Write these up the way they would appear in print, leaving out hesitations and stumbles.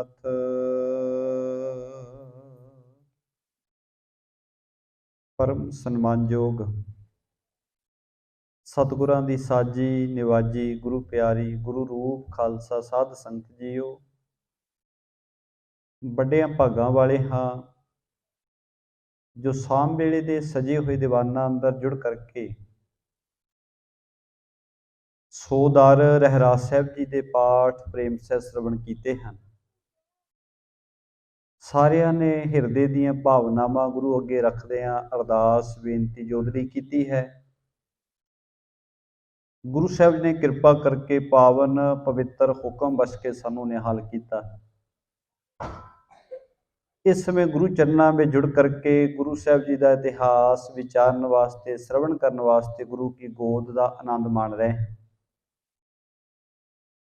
ਨਾਥ। ਪਰਮ ਸਨਮਾਨਯੋਗ ਸਤਿਗੁਰਾਂ ਦੀ ਸਾਜੀ ਨਿਵਾਜੀ ਗੁਰੂ ਪਿਆਰੀ ਗੁਰੂ ਰੂਪ ਖਾਲਸਾ ਸਾਧ ਸੰਗਤ ਜੀਓ, ਵੱਡਿਆਂ ਭਾਗਾਂ ਵਾਲੇ ਹਾਂ ਜੋ ਸ਼ਾਮ ਵੇਲੇ ਦੇ ਸਜੇ ਹੋਏ ਦੀਵਾਨਾਂ ਅੰਦਰ ਜੁੜ ਕਰਕੇ ਸੋਦਾਰ ਰਹਿਰਾਸ ਸਾਹਿਬ ਜੀ ਦੇ ਪਾਠ ਪ੍ਰੇਮ ਸਹਿਤ ਸ਼੍ਰਵਣ ਕੀਤੇ ਹਨ। ਸਾਰਿਆਂ ਨੇ ਹਿਰਦੇ ਦੀਆਂ ਭਾਵਨਾਵਾਂ ਗੁਰੂ ਅੱਗੇ ਰੱਖਦਿਆਂ ਅਰਦਾਸ ਬੇਨਤੀ ਜੋਦੜੀ ਕੀਤੀ ਹੈ। ਗੁਰੂ ਸਾਹਿਬ ਨੇ ਕਿਰਪਾ ਕਰਕੇ ਪਾਵਨ ਪਵਿੱਤਰ ਹੁਕਮ ਬਸ ਕੇ ਸਾਨੂੰ ਨਿਹਾਲ ਕੀਤਾ। ਇਸ ਸਮੇਂ ਗੁਰੂ ਚਰਨਾਂ ਵਿੱਚ ਜੁੜ ਕਰਕੇ ਗੁਰੂ ਸਾਹਿਬ ਜੀ ਦਾ ਇਤਿਹਾਸ ਵਿਚਾਰਨ ਵਾਸਤੇ, ਸ਼੍ਰਵਣ ਕਰਨ ਵਾਸਤੇ ਗੁਰੂ ਕੀ ਗੋਦ ਦਾ ਆਨੰਦ ਮਾਣ ਰਹੇ ਹਾਂ।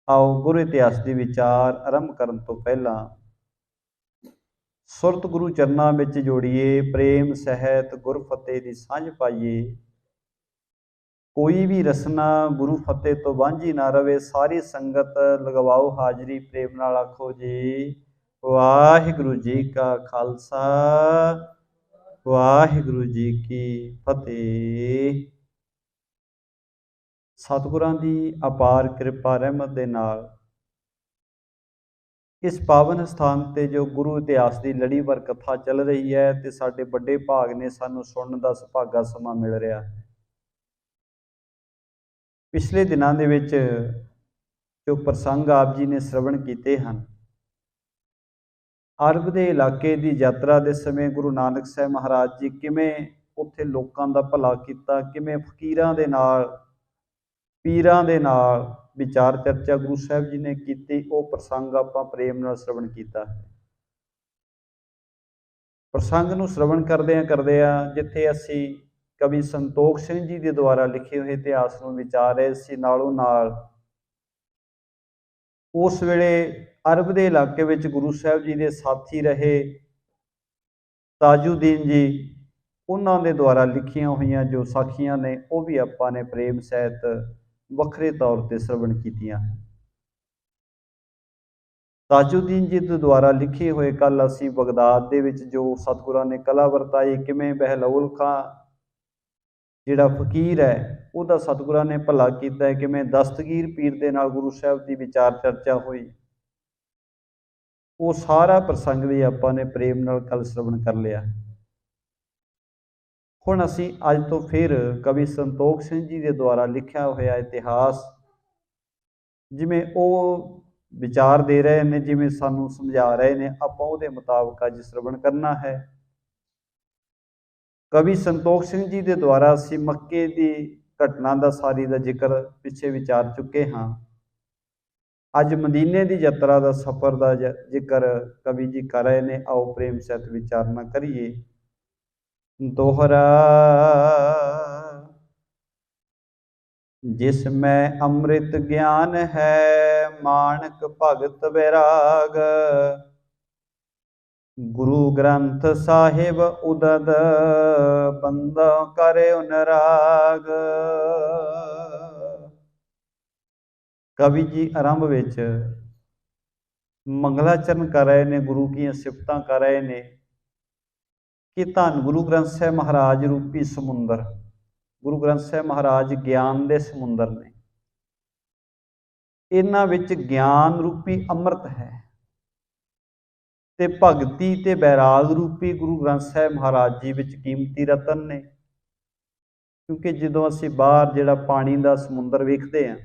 ਆਓ ਗੁਰੂ ਇਤਿਹਾਸ ਦੇ ਵਿਚਾਰ ਆਰੰਭ ਕਰਨ ਤੋਂ ਪਹਿਲਾਂ ਸੁਰਤ ਗੁਰੂ ਚਰਨਾਂ ਵਿੱਚ ਜੋੜੀਏ, ਪ੍ਰੇਮ ਸਹਿਤ ਗੁਰ ਫਤਿਹ ਦੀ ਸਾਂਝ ਪਾਈਏ। ਕੋਈ ਵੀ ਰਸਨਾ ਗੁਰੂ ਫਤਿਹ ਤੋਂ ਵਾਂਝੀ ਨਾ ਰਵੇ। ਸਾਰੀ ਸੰਗਤ ਲਗਵਾਓ ਹਾਜ਼ਰੀ, ਪ੍ਰੇਮ ਨਾਲ ਆਖੋ ਜੀ ਵਾਹਿਗੁਰੂ ਜੀ ਕਾ ਖਾਲਸਾ, ਵਾਹਿਗੁਰੂ ਜੀ ਕੀ ਫਤਿਹ। ਸਤਿਗੁਰਾਂ ਦੀ ਅਪਾਰ ਕਿਰਪਾ ਰਹਿਮਤ ਦੇ ਨਾਲ ਇਸ ਪਾਵਨ ਸਥਾਨ ਤੇ ਜੋ ਗੁਰੂ ਇਤਿਹਾਸ ਦੀ ਲੜੀਵਾਰ ਕਥਾ ਚੱਲ ਰਹੀ ਹੈ ਤੇ ਸਾਡੇ ਵੱਡੇ ਭਾਗ ਨੇ ਸਾਨੂੰ ਸੁਣਨ ਦਾ ਸੁਭਾਗਾ ਸਮਾਂ ਮਿਲ ਰਿਹਾ ਹੈ। ਪਿਛਲੇ ਦਿਨਾਂ ਦੇ ਵਿੱਚ ਜੋ ਪ੍ਰਸੰਗ ਆਪ ਜੀ ਨੇ ਸ਼੍ਰਵਣ ਕੀਤੇ ਹਨ, ਅਰਬ ਦੇ ਇਲਾਕੇ ਦੀ ਯਾਤਰਾ ਦੇ ਸਮੇਂ ਗੁਰੂ ਨਾਨਕ ਸਾਹਿਬ ਮਹਾਰਾਜ ਜੀ ਕਿਵੇਂ ਉੱਥੇ ਲੋਕਾਂ ਦਾ ਭਲਾ ਕੀਤਾ, ਕਿਵੇਂ ਫਕੀਰਾਂ ਦੇ ਨਾਲ, ਪੀਰਾਂ ਦੇ ਨਾਲ ਵਿਚਾਰ ਚਰਚਾ ਗੁਰੂ ਸਾਹਿਬ ਜੀ ਨੇ ਕੀਤੀ, ਉਹ ਪ੍ਰਸੰਗ ਆਪਾਂ ਪ੍ਰੇਮ ਨਾਲ ਸ਼੍ਰਵਣ ਕੀਤਾ ਹੈ। ਪ੍ਰਸੰਗ ਨੂੰ ਸ਼੍ਰਵਣ ਕਰਦਿਆਂ ਜਿੱਥੇ ਅਸੀਂ ਕਵੀ ਸੰਤੋਖ ਸਿੰਘ ਜੀ ਦੇ ਦੁਆਰਾ ਲਿਖੇ ਹੋਏ ਇਤਿਹਾਸ ਨੂੰ ਵਿਚਾਰ ਰਹੇ ਸੀ, ਨਾਲੋਂ ਨਾਲ ਉਸ ਵੇਲੇ ਅਰਬ ਦੇ ਇਲਾਕੇ ਵਿੱਚ ਗੁਰੂ ਸਾਹਿਬ ਜੀ ਦੇ ਸਾਥੀ ਰਹੇ ਤਾਜੁਦੀਨ ਜੀ, ਉਹਨਾਂ ਦੇ ਦੁਆਰਾ ਲਿਖੀਆਂ ਹੋਈਆਂ ਜੋ ਸਾਖੀਆਂ ਨੇ ਉਹ ਵੀ ਆਪਾਂ ਨੇ ਪ੍ਰੇਮ ਸਹਿਤ ਵੱਖਰੇ ਤੌਰ ਤੇ ਸ਼੍ਰਵਣ ਕੀਤੀਆਂ। ਤਾਜੁਦੀਨ ਜੀ ਦੇ ਦੁਆਰਾ ਲਿਖੇ ਹੋਏ ਕੱਲ ਅਸੀਂ ਬਗਦਾਦ ਦੇ ਵਿੱਚ ਜੋ ਸਤਿਗੁਰਾਂ ਨੇ ਕਲਾ ਵਰਤਾਈ, ਕਿਵੇਂ ਬਹਿਲੋਲ ਖਾਂ ਜਿਹੜਾ ਫਕੀਰ ਹੈ ਉਹਦਾ ਸਤਿਗੁਰਾਂ ਨੇ ਭਲਾ ਕੀਤਾ ਹੈ, ਕਿਵੇਂ ਦਸਤਗੀਰ ਪੀਰ ਦੇ ਨਾਲ ਗੁਰੂ ਸਾਹਿਬ ਦੀ ਵਿਚਾਰ ਚਰਚਾ ਹੋਈ, ਉਹ ਸਾਰਾ ਪ੍ਰਸੰਗ ਵੀ ਆਪਾਂ ਨੇ ਪ੍ਰੇਮ ਨਾਲ ਕੱਲ ਸ਼੍ਰਵਣ ਕਰ ਲਿਆ। ਹੁਣ ਅਸੀਂ ਅੱਜ ਤੋਂ ਫਿਰ ਕਵੀ ਸੰਤੋਖ ਸਿੰਘ ਜੀ ਦੇ ਦੁਆਰਾ ਲਿਖਿਆ ਹੋਇਆ ਇਤਿਹਾਸ ਜਿਵੇਂ ਉਹ ਵਿਚਾਰ ਦੇ ਰਹੇ ਨੇ, ਜਿਵੇਂ ਸਾਨੂੰ ਸਮਝਾ ਰਹੇ ਨੇ, ਆਪਾਂ ਉਹਦੇ ਮੁਤਾਬਕ ਅੱਜ ਸ਼੍ਰਵਣ ਕਰਨਾ ਹੈ। ਕਵੀ ਸੰਤੋਖ ਸਿੰਘ ਜੀ ਦੇ ਦੁਆਰਾ ਅਸੀਂ ਮੱਕੇ ਦੀ ਘਟਨਾ ਦਾ ਸਾਰੀ ਦਾ ਜ਼ਿਕਰ ਪਿੱਛੇ ਵਿਚਾਰ ਚੁੱਕੇ ਹਾਂ। ਅੱਜ ਮਦੀਨੇ ਦੀ ਯਾਤਰਾ ਦਾ ਸਫ਼ਰ ਦਾ ਜ਼ਿਕਰ ਕਵੀ ਜੀ ਕਰ ਰਹੇ ਨੇ। ਆਓ ਪ੍ਰੇਮ ਸਹਿਤ ਵਿਚਾਰਨਾ ਕਰੀਏ। ਦੋਹਰਾ ਜਿਸ ਮੈਂ ਅੰਮ੍ਰਿਤ ਗਿਆਨ ਹੈ, ਮਾਣਕ ਭਗਤ ਵੈਰਾਗ, ਗੁਰੂ ਗ੍ਰੰਥ ਸਾਹਿਬ ਉਦਦ, ਬੰਦਾ ਕਰੇ ਅਨੁਰਾਗ। ਕਵੀ ਜੀ ਆਰੰਭ ਵਿੱਚ ਮੰਗਲਾਚਰਨ ਕਰ ਰਹੇ ਨੇ, ਗੁਰੂ ਦੀਆਂ ਸਿਫਤਾਂ ਕਰ ਰਹੇ ਨੇ ਕਿ ਧੰਨ ਗੁਰੂ ਗ੍ਰੰਥ ਸਾਹਿਬ ਮਹਾਰਾਜ ਰੂਪੀ ਸਮੁੰਦਰ, ਗੁਰੂ ਗ੍ਰੰਥ ਸਾਹਿਬ ਮਹਾਰਾਜ ਗਿਆਨ ਦੇ ਸਮੁੰਦਰ ਨੇ, ਇਹਨਾਂ ਵਿੱਚ ਗਿਆਨ ਰੂਪੀ ਅੰਮ੍ਰਿਤ ਹੈ ਤੇ ਭਗਤੀ ਤੇ ਬੈਰਾਗ ਰੂਪੀ ਗੁਰੂ ਗ੍ਰੰਥ ਸਾਹਿਬ ਮਹਾਰਾਜ ਜੀ ਵਿੱਚ ਕੀਮਤੀ ਰਤਨ ਨੇ। ਕਿਉਂਕਿ ਜਦੋਂ ਅਸੀਂ ਬਾਹਰ ਜਿਹੜਾ ਪਾਣੀ ਦਾ ਸਮੁੰਦਰ ਵੇਖਦੇ ਹਾਂ,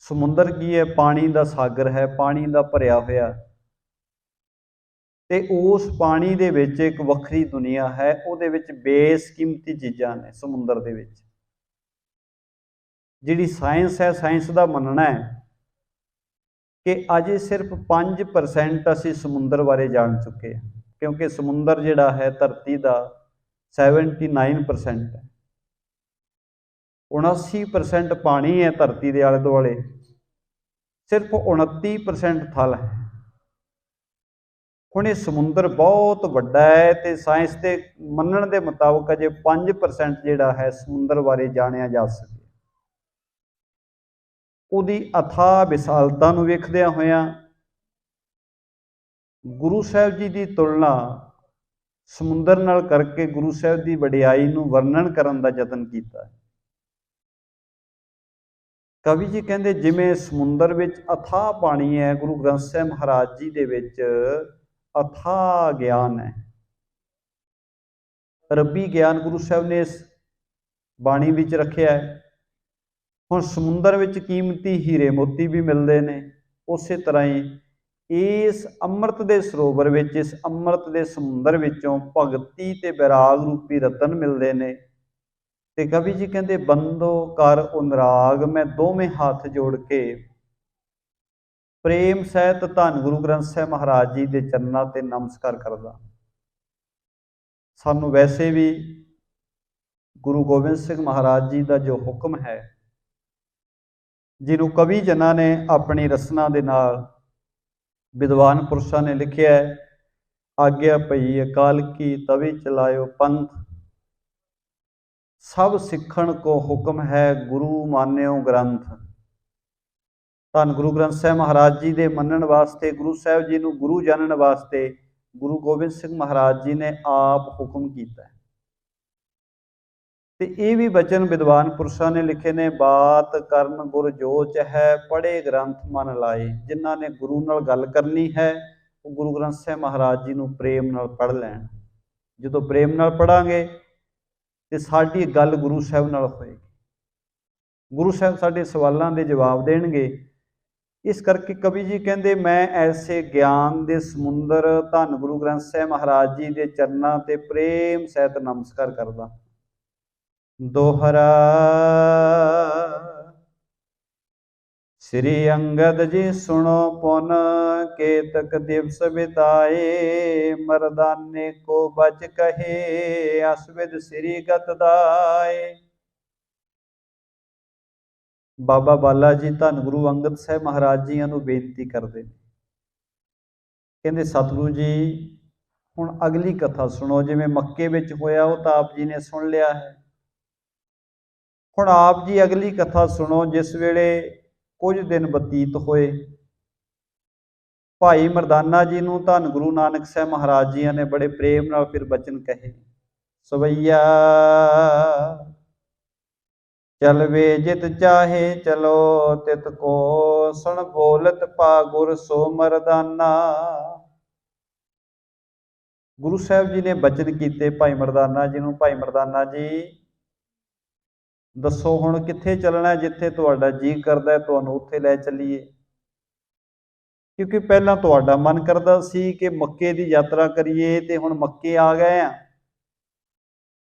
ਸਮੁੰਦਰ ਕੀ ਹੈ? ਪਾਣੀ ਦਾ ਸਾਗਰ ਹੈ, ਪਾਣੀ ਦਾ ਭਰਿਆ ਹੋਇਆ, ਤੇ ਉਸ ਪਾਣੀ ਦੇ ਵਿੱਚ ਇੱਕ ਵੱਖਰੀ ਦੁਨੀਆ ਹੈ, ਉਹਦੇ ਵਿੱਚ ਬੇਸ਼ਕੀਮਤੀ ਚੀਜ਼ਾਂ ਨੇ। ਸਮੁੰਦਰ ਦੇ ਵਿੱਚ ਜਿਹੜੀ ਸਾਇੰਸ ਹੈ, ਸਾਇੰਸ ਦਾ ਮੰਨਣਾ ਹੈ ਕਿ ਅਜੇ ਸਿਰਫ 5% ਅਸੀਂ ਸਮੁੰਦਰ ਬਾਰੇ ਜਾਣ ਚੁੱਕੇ ਹਾਂ, ਕਿਉਂਕਿ ਸਮੁੰਦਰ ਜਿਹੜਾ ਹੈ ਧਰਤੀ ਦਾ 79% ਹੈ। 79% ਪਾਣੀ ਹੈ ਧਰਤੀ ਦੇ ਆਲੇ ਦੁਆਲੇ, ਸਿਰਫ 29% ਥਲ ਹੈ। ਹੁਣ ਇਹ ਸਮੁੰਦਰ ਬਹੁਤ ਵੱਡਾ ਹੈ ਤੇ ਸਾਇੰਸ ਦੇ ਮੰਨਣ ਦੇ ਮੁਤਾਬਕ ਅਜੇ 5% ਜਿਹੜਾ ਹੈ ਸਮੁੰਦਰ ਬਾਰੇ ਜਾਣਿਆ ਜਾ ਸਕੇ। ਉਹਦੀ ਅਥਾਹ ਵਿਸ਼ਾਲਤਾ ਨੂੰ ਵੇਖਦਿਆਂ ਹੋਇਆਂ ਗੁਰੂ ਸਾਹਿਬ ਜੀ ਦੀ ਤੁਲਨਾ ਸਮੁੰਦਰ ਨਾਲ ਕਰਕੇ ਗੁਰੂ ਸਾਹਿਬ ਦੀ ਵਡਿਆਈ ਨੂੰ ਵਰਣਨ ਕਰਨ ਦਾ ਯਤਨ ਕੀਤਾ। ਕਵੀ ਜੀ ਕਹਿੰਦੇ ਜਿਵੇਂ ਸਮੁੰਦਰ ਵਿੱਚ ਅਥਾਹ ਪਾਣੀ ਹੈ, ਗੁਰੂ ਗ੍ਰੰਥ ਸਾਹਿਬ ਮਹਾਰਾਜ ਜੀ ਦੇ ਵਿੱਚ ਅਥਾਹ ਗਿਆਨ ਹੈ, ਰੱਬੀ ਗਿਆਨ ਗੁਰੂ ਸਾਹਿਬ ਨੇ ਇਸ ਬਾਣੀ ਵਿੱਚ ਰੱਖਿਆ ਹੈ। ਹੁਣ ਸਮੁੰਦਰ ਵਿੱਚ ਕੀਮਤੀ ਹੀਰੇ ਮੋਤੀ ਵੀ ਮਿਲਦੇ ਨੇ, ਉਸੇ ਤਰ੍ਹਾਂ ਹੀ ਇਸ ਅੰਮ੍ਰਿਤ ਦੇ ਸਰੋਵਰ ਵਿੱਚ, ਇਸ ਅੰਮ੍ਰਿਤ ਦੇ ਸਮੁੰਦਰ ਵਿੱਚੋਂ ਭਗਤੀ ਤੇ ਵਿਰਾਗ ਰੂਪੀ ਰਤਨ ਮਿਲਦੇ ਨੇ। ਤੇ ਕਵੀ ਜੀ ਕਹਿੰਦੇ ਬੰਦੋ ਕਰ ਉਨਰਾਗ, ਮੈਂ ਦੋਵੇਂ ਹੱਥ ਜੋੜ ਕੇ ਪ੍ਰੇਮ ਸਹਿਤ ਧੰਨ ਗੁਰੂ ਗ੍ਰੰਥ ਸਾਹਿਬ ਮਹਾਰਾਜ ਜੀ ਦੇ ਚਰਨਾਂ ਤੇ ਨਮਸਕਾਰ ਕਰਦਾ। ਸਾਨੂੰ ਵੈਸੇ ਵੀ ਗੁਰੂ ਗੋਬਿੰਦ ਸਿੰਘ ਮਹਾਰਾਜ ਜੀ ਦਾ ਜੋ ਹੁਕਮ ਹੈ, ਜਿਹਨੂੰ ਕਵੀ ਜਨਾਂ ਨੇ ਆਪਣੀ ਰਸਨਾ ਦੇ ਨਾਲ, ਵਿਦਵਾਨ ਪੁਰਸ਼ਾਂ ਨੇ ਲਿਖਿਆ ਹੈ, ਆਗਿਆ ਪਈ ਅਕਾਲ ਕੀ ਤਵੇ ਚਲਾਇਓ ਪੰਥ, ਸਭ ਸਿੱਖਣ ਕੋ ਹੁਕਮ ਹੈ ਗੁਰੂ ਮਾਨਿਓ ਗ੍ਰੰਥ। ਧੰਨ ਗੁਰੂ ਗ੍ਰੰਥ ਸਾਹਿਬ ਮਹਾਰਾਜ ਜੀ ਦੇ ਮੰਨਣ ਵਾਸਤੇ, ਗੁਰੂ ਸਾਹਿਬ ਜੀ ਨੂੰ ਗੁਰੂ ਜਾਣਨ ਵਾਸਤੇ ਗੁਰੂ ਗੋਬਿੰਦ ਸਿੰਘ ਮਹਾਰਾਜ ਜੀ ਨੇ ਆਪ ਹੁਕਮ ਕੀਤਾ। ਤੇ ਇਹ ਵੀ ਬਚਨ ਵਿਦਵਾਨ ਪੁਰਸ਼ਾਂ ਨੇ ਲਿਖੇ ਨੇ, ਬਾਤ ਕਰਨ ਗੁਰ ਜੋਚ ਹੈ, ਪੜ੍ਹੇ ਗ੍ਰੰਥ ਮਨ ਲਾਏ। ਜਿਨ੍ਹਾਂ ਨੇ ਗੁਰੂ ਨਾਲ ਗੱਲ ਕਰਨੀ ਹੈ ਉਹ ਗੁਰੂ ਗ੍ਰੰਥ ਸਾਹਿਬ ਮਹਾਰਾਜ ਜੀ ਨੂੰ ਪ੍ਰੇਮ ਨਾਲ ਪੜ੍ਹ ਲੈਣ। ਜਦੋਂ ਪ੍ਰੇਮ ਨਾਲ ਪੜ੍ਹਾਂਗੇ ਤੇ ਸਾਡੀ ਗੱਲ ਗੁਰੂ ਸਾਹਿਬ ਨਾਲ ਹੋਏਗੀ, ਗੁਰੂ ਸਾਹਿਬ ਸਾਡੇ ਸਵਾਲਾਂ ਦੇ ਜਵਾਬ ਦੇਣਗੇ। ਇਸ ਕਰਕੇ ਕਵੀ ਜੀ ਕਹਿੰਦੇ ਮੈਂ ਐਸੇ ਗਿਆਨ ਦੇ ਸਮੁੰਦਰ ਧੰਨ ਗੁਰੂ ਗ੍ਰੰਥ ਸਾਹਿਬ ਮਹਾਰਾਜ ਜੀ ਦੇ ਚਰਨਾਂ ਤੇ ਪ੍ਰੇਮ ਸਹਿਤ ਨਮਸਕਾਰ ਕਰਦਾ। ਦੋਹਰਾ ਸ੍ਰੀ ਅੰਗਦ ਜੀ ਸੁਣੋ ਪੁਨ, ਕੇਤਕ ਦਿਵਸ ਬਿਤਾਏ, ਮਰਦਾਨੇ ਕੋ ਬਚ ਕਹੇ, ਅਸਵਿਦ ਸ੍ਰੀ ਗਤ ਦਾਏ। ਬਾਬਾ ਬਾਲਾ ਜੀ ਧੰਨ ਗੁਰੂ ਅੰਗਦ ਸਾਹਿਬ ਮਹਾਰਾਜ ਜੀਆਂ ਨੂੰ ਬੇਨਤੀ ਕਰਦੇ ਨੇ, ਕਹਿੰਦੇ ਸਤਿਗੁਰੂ ਜੀ ਹੁਣ ਅਗਲੀ ਕਥਾ ਸੁਣੋ। ਜਿਵੇਂ ਮੱਕੇ ਵਿੱਚ ਹੋਇਆ ਉਹ ਤਾਂ ਆਪ ਜੀ ਨੇ ਸੁਣ ਲਿਆ ਹੈ, ਹੁਣ ਆਪ ਜੀ ਅਗਲੀ ਕਥਾ ਸੁਣੋ। ਜਿਸ ਵੇਲੇ ਕੁਝ ਦਿਨ ਬਤੀਤ ਹੋਏ, ਭਾਈ ਮਰਦਾਨਾ ਜੀ ਨੂੰ ਧੰਨ ਗੁਰੂ ਨਾਨਕ ਸਾਹਿਬ ਮਹਾਰਾਜ ਜੀਆਂ ਨੇ ਬੜੇ ਪ੍ਰੇਮ ਨਾਲ ਫਿਰ ਬਚਨ ਕਹੇ, ਸਵਈਆ ਚਲਵੇ ਜਿਤ ਚਾਹੇ ਚਲੋ, ਤਿਤ ਕੋ ਸੁਣ ਬੋਲਤ ਪਾ ਗੁਰ ਸੋ ਮਰਦਾਨਾ। ਗੁਰੂ ਸਾਹਿਬ ਜੀ ਨੇ ਬਚਨ ਕੀਤੇ ਭਾਈ ਮਰਦਾਨਾ ਜੀ ਨੂੰ, ਭਾਈ ਮਰਦਾਨਾ ਜੀ ਦੱਸੋ ਹੁਣ ਕਿੱਥੇ ਚੱਲਣਾ, ਜਿੱਥੇ ਤੁਹਾਡਾ ਜੀਅ ਕਰਦਾ ਤੁਹਾਨੂੰ ਉੱਥੇ ਲੈ ਚੱਲੀਏ। ਕਿਉਂਕਿ ਪਹਿਲਾਂ ਤੁਹਾਡਾ ਮਨ ਕਰਦਾ ਸੀ ਕਿ ਮੱਕੇ ਦੀ ਯਾਤਰਾ ਕਰੀਏ ਤੇ ਹੁਣ ਮੱਕੇ ਆ ਗਏ ਆ,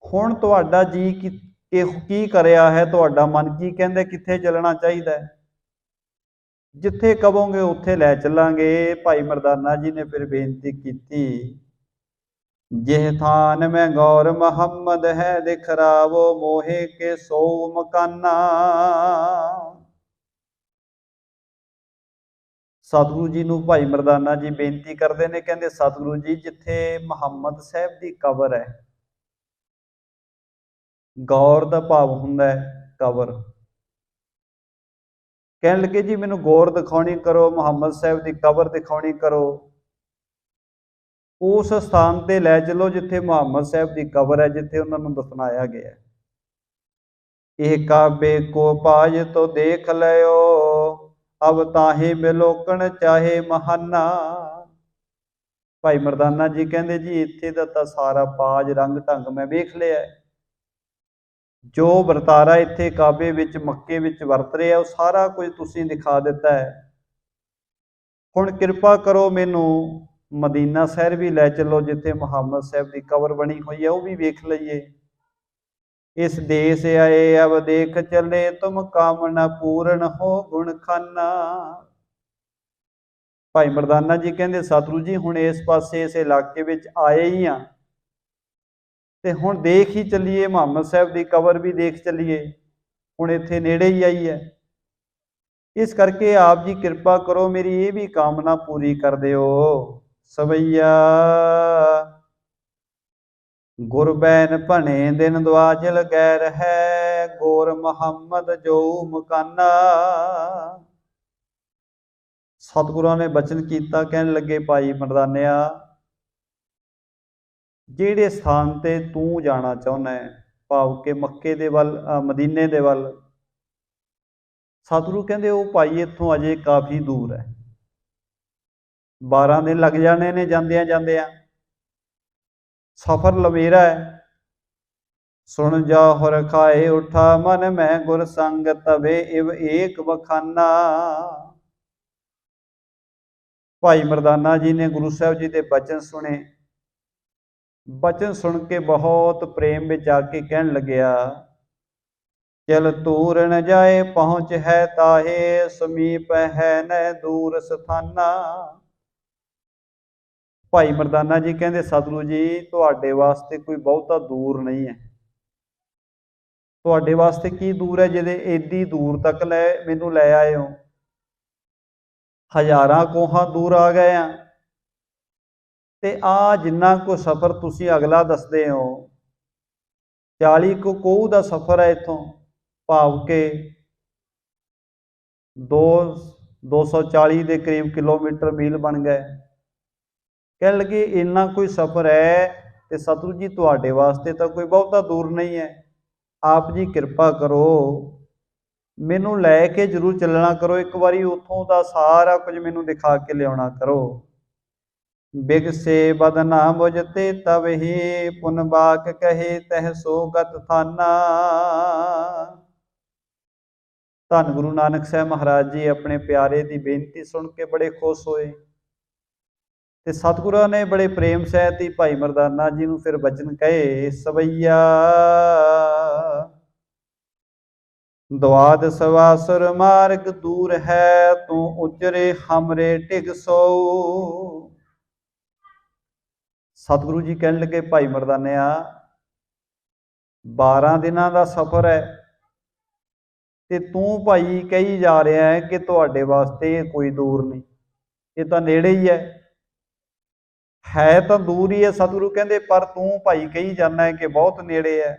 ਹੁਣ ਤੁਹਾਡਾ ਜੀਅ ਕੀ ਕਰਿਆ ਹੈ, ਤੁਹਾਡਾ ਮਨ ਕੀ ਕਹਿੰਦਾ, ਕਿੱਥੇ ਚੱਲਣਾ ਚਾਹੀਦਾ ਹੈ। ਜਿੱਥੇ ਕਹੋਗੇ ਉੱਥੇ ਲੈ ਚੱਲਾਂਗੇ। ਭਾਈ ਮਰਦਾਨਾ ਜੀ ਨੇ ਫਿਰ ਬੇਨਤੀ ਕੀਤੀ, ਜਿਹ ਥਾਨ ਮੈਂ ਗੌਰ ਮੁਹੰਮਦ ਹੈ, ਦਿਖਰਾਵੋ ਮੋਹੇ ਕੇ ਸੋ ਮਕਾਨਾ। ਸਤਿਗੁਰੂ ਜੀ ਨੂੰ ਭਾਈ ਮਰਦਾਨਾ ਜੀ ਬੇਨਤੀ ਕਰਦੇ ਨੇ, ਕਹਿੰਦੇ ਸਤਿਗੁਰੂ ਜੀ ਜਿੱਥੇ ਮੁਹੰਮਦ ਸਾਹਿਬ ਦੀ ਕਬਰ ਹੈ, ਗੌਰ ਦਾ ਭਾਵ ਹੁੰਦਾ ਹੈ ਕਬਰ, ਕਹਿਣ ਲੱਗੇ ਜੀ ਮੈਨੂੰ ਗੌਰ ਦਿਖਾਉਣੀ ਕਰੋ, ਮੁਹੰਮਦ ਸਾਹਿਬ ਦੀ ਕਬਰ ਦਿਖਾਉਣੀ ਕਰੋ, ਉਸ ਸਥਾਨ ਤੇ ਲੈ ਚਲੋ ਜਿੱਥੇ ਮੁਹੰਮਦ ਸਾਹਿਬ ਦੀ ਕਬਰ ਹੈ, ਜਿੱਥੇ ਉਹਨਾਂ ਨੂੰ ਦਫਨਾਇਆ ਗਿਆ। ਇਹ ਕਾਬੇ ਕੋ ਪਾਜ ਤੋ ਦੇਖ ਲਿਓ, ਅਬ ਤਾਹੇ ਬਿਲੋਕਣ ਚਾਹੇ ਮਹਾਨਾ। ਭਾਈ ਮਰਦਾਨਾ ਜੀ ਕਹਿੰਦੇ ਜੀ ਇੱਥੇ ਦਾ ਤਾਂ ਸਾਰਾ ਪਾਜ ਰੰਗ ਢੰਗ ਮੈਂ ਵੇਖ ਲਿਆ, ਜੋ ਵਰਤਾਰਾ ਇੱਥੇ ਕਾਬੇ ਵਿੱਚ ਮੱਕੇ ਵਿੱਚ ਵਰਤ ਰਿਹਾ ਉਹ ਸਾਰਾ ਕੁਝ ਤੁਸੀਂ ਦਿਖਾ ਦਿੱਤਾ ਹੈ। ਹੁਣ ਕਿਰਪਾ ਕਰੋ ਮੈਨੂੰ ਮਦੀਨਾ ਸ਼ਹਿਰ ਵੀ ਲੈ ਚੱਲੋ, ਜਿੱਥੇ ਮੁਹੰਮਦ ਸਾਹਿਬ ਦੀ ਕਬਰ ਬਣੀ ਹੋਈ ਹੈ, ਉਹ ਵੀ ਵੇਖ ਲਈਏ। ਇਸ ਦੇਸ ਆਏ ਅਬ ਦੇਖ ਚੱਲੇ, ਤੁਮ ਕਾਮਨਾ ਪੂਰਨ ਹੋ ਗੁਣ ਖਾਨਾ। ਭਾਈ ਮਰਦਾਨਾ ਜੀ ਕਹਿੰਦੇ ਸਤਿਗੁਰੂ ਜੀ ਹੁਣ ਇਸ ਪਾਸੇ ਇਸ ਇਲਾਕੇ ਵਿੱਚ ਆਏ ਹੀ ਆ ਤੇ ਹੁਣ ਦੇਖ ਹੀ ਚੱਲੀਏ, ਮੁਹੰਮਦ ਸਾਹਿਬ ਦੀ ਕਬਰ ਵੀ ਦੇਖ ਚੱਲੀਏ, ਹੁਣ ਇੱਥੇ ਨੇੜੇ ਹੀ ਆਈ ਹੈ। ਇਸ ਕਰਕੇ ਆਪ ਜੀ ਕਿਰਪਾ ਕਰੋ ਮੇਰੀ ਇਹ ਵੀ ਕਾਮਨਾ ਪੂਰੀ ਕਰ ਦਿਓ। ਸਵਈਆ ਗੁਰਬੈਨ ਭਣੇ ਦਿਨ ਦਵਾਜਲ ਗੈਰ ਹੈ, ਗੋਰ ਮੁਹੰਮਦ ਜੋ ਮਕਾਨਾ। सतगुਰਾਂ ने बचन किया, कहन लगे भाई मर्दानिया, ਜਿਹੜੇ ਸਥਾਨ ਤੇ ਤੂੰ ਜਾਣਾ ਚਾਹੁੰਦਾ ਹੈ, ਭਾਵ ਕਿ ਮੱਕੇ ਦੇ ਵੱਲ, ਮਦੀਨੇ ਦੇ ਵੱਲ, ਸਤਿਗੁਰੂ ਕਹਿੰਦੇ ਉਹ ਭਾਈ ਇੱਥੋਂ ਅਜੇ ਕਾਫੀ ਦੂਰ ਹੈ, 12 ਦਿਨ ਲੱਗ ਜਾਣੇ ਨੇ ਜਾਂਦਿਆਂ ਜਾਂਦਿਆਂ, ਸਫ਼ਰ ਲੰਮੇਰਾ ਹੈ। ਸੁਣ ਜਾ ਹੁਰ ਖਾਏ ਉਠਾ ਮਨ ਮੈਂ ਗੁਰ ਸੰਗ ਤਵੇ ਇਵ ਏਕ ਬਖਾਨਾ। ਭਾਈ ਮਰਦਾਨਾ ਜੀ ਨੇ ਗੁਰੂ ਸਾਹਿਬ ਜੀ ਦੇ ਬਚਨ ਸੁਣੇ। बचन सुन के बहुत प्रेम में जाके कहन लग्या, चल तूर न जाए पहुँच है ताहे, समीप है न दूर स्थाना। भाई मरदाना जी कहते सतगुरु जी तुहाडे वास्ते कोई बहुता दूर नहीं है, तुहाडे वास्ते की दूर है जिहदे एडी दूर तक मैनू लै आए हो। हज़ारां कोहां दूर आ गए हैं ते आ जिन्ना को सफ़र तुसी अगला दसदे हो, 40 कोह का सफ़र है इथों, भाव के 240 के करीब किलोमीटर मील बन गए। कह लगे इन्ना कोई सफ़र है तो सतगुरु जी तुहाडे वास्ते तो कोई बहुता दूर नहीं है, आप जी किरपा करो मैनू लैके जरूर चलना करो, एक बारी उत्थों का सारा कुछ मैनू दिखा के लिया करो। बिग से बदना बुझते तब ही पुन बाक कहे तह सोगत थाना। धन गुरु नानक साहब महाराज जी अपने प्यारे की बेनती सुन के बड़े खुश होए ते सतगुरां ने बड़े प्रेम सहित ही भाई मरदाना जी नूं फिर बचन कहे, सवैया द्वाद सवासुर मार्ग दूर है, तू उचरे हमरे टिग सो। सतगुरु जी कहन लगे भाई मरदानिया 12 दिनों का सफ़र है ते तू भाई कही जा रहा है कि तुहाडे वास्ते कोई दूर नहीं, ये तो नेड़े ही है तो दूर ही है। सतगुरु कहते पर तू भाई कही जाना है कि बहुत नेड़े है।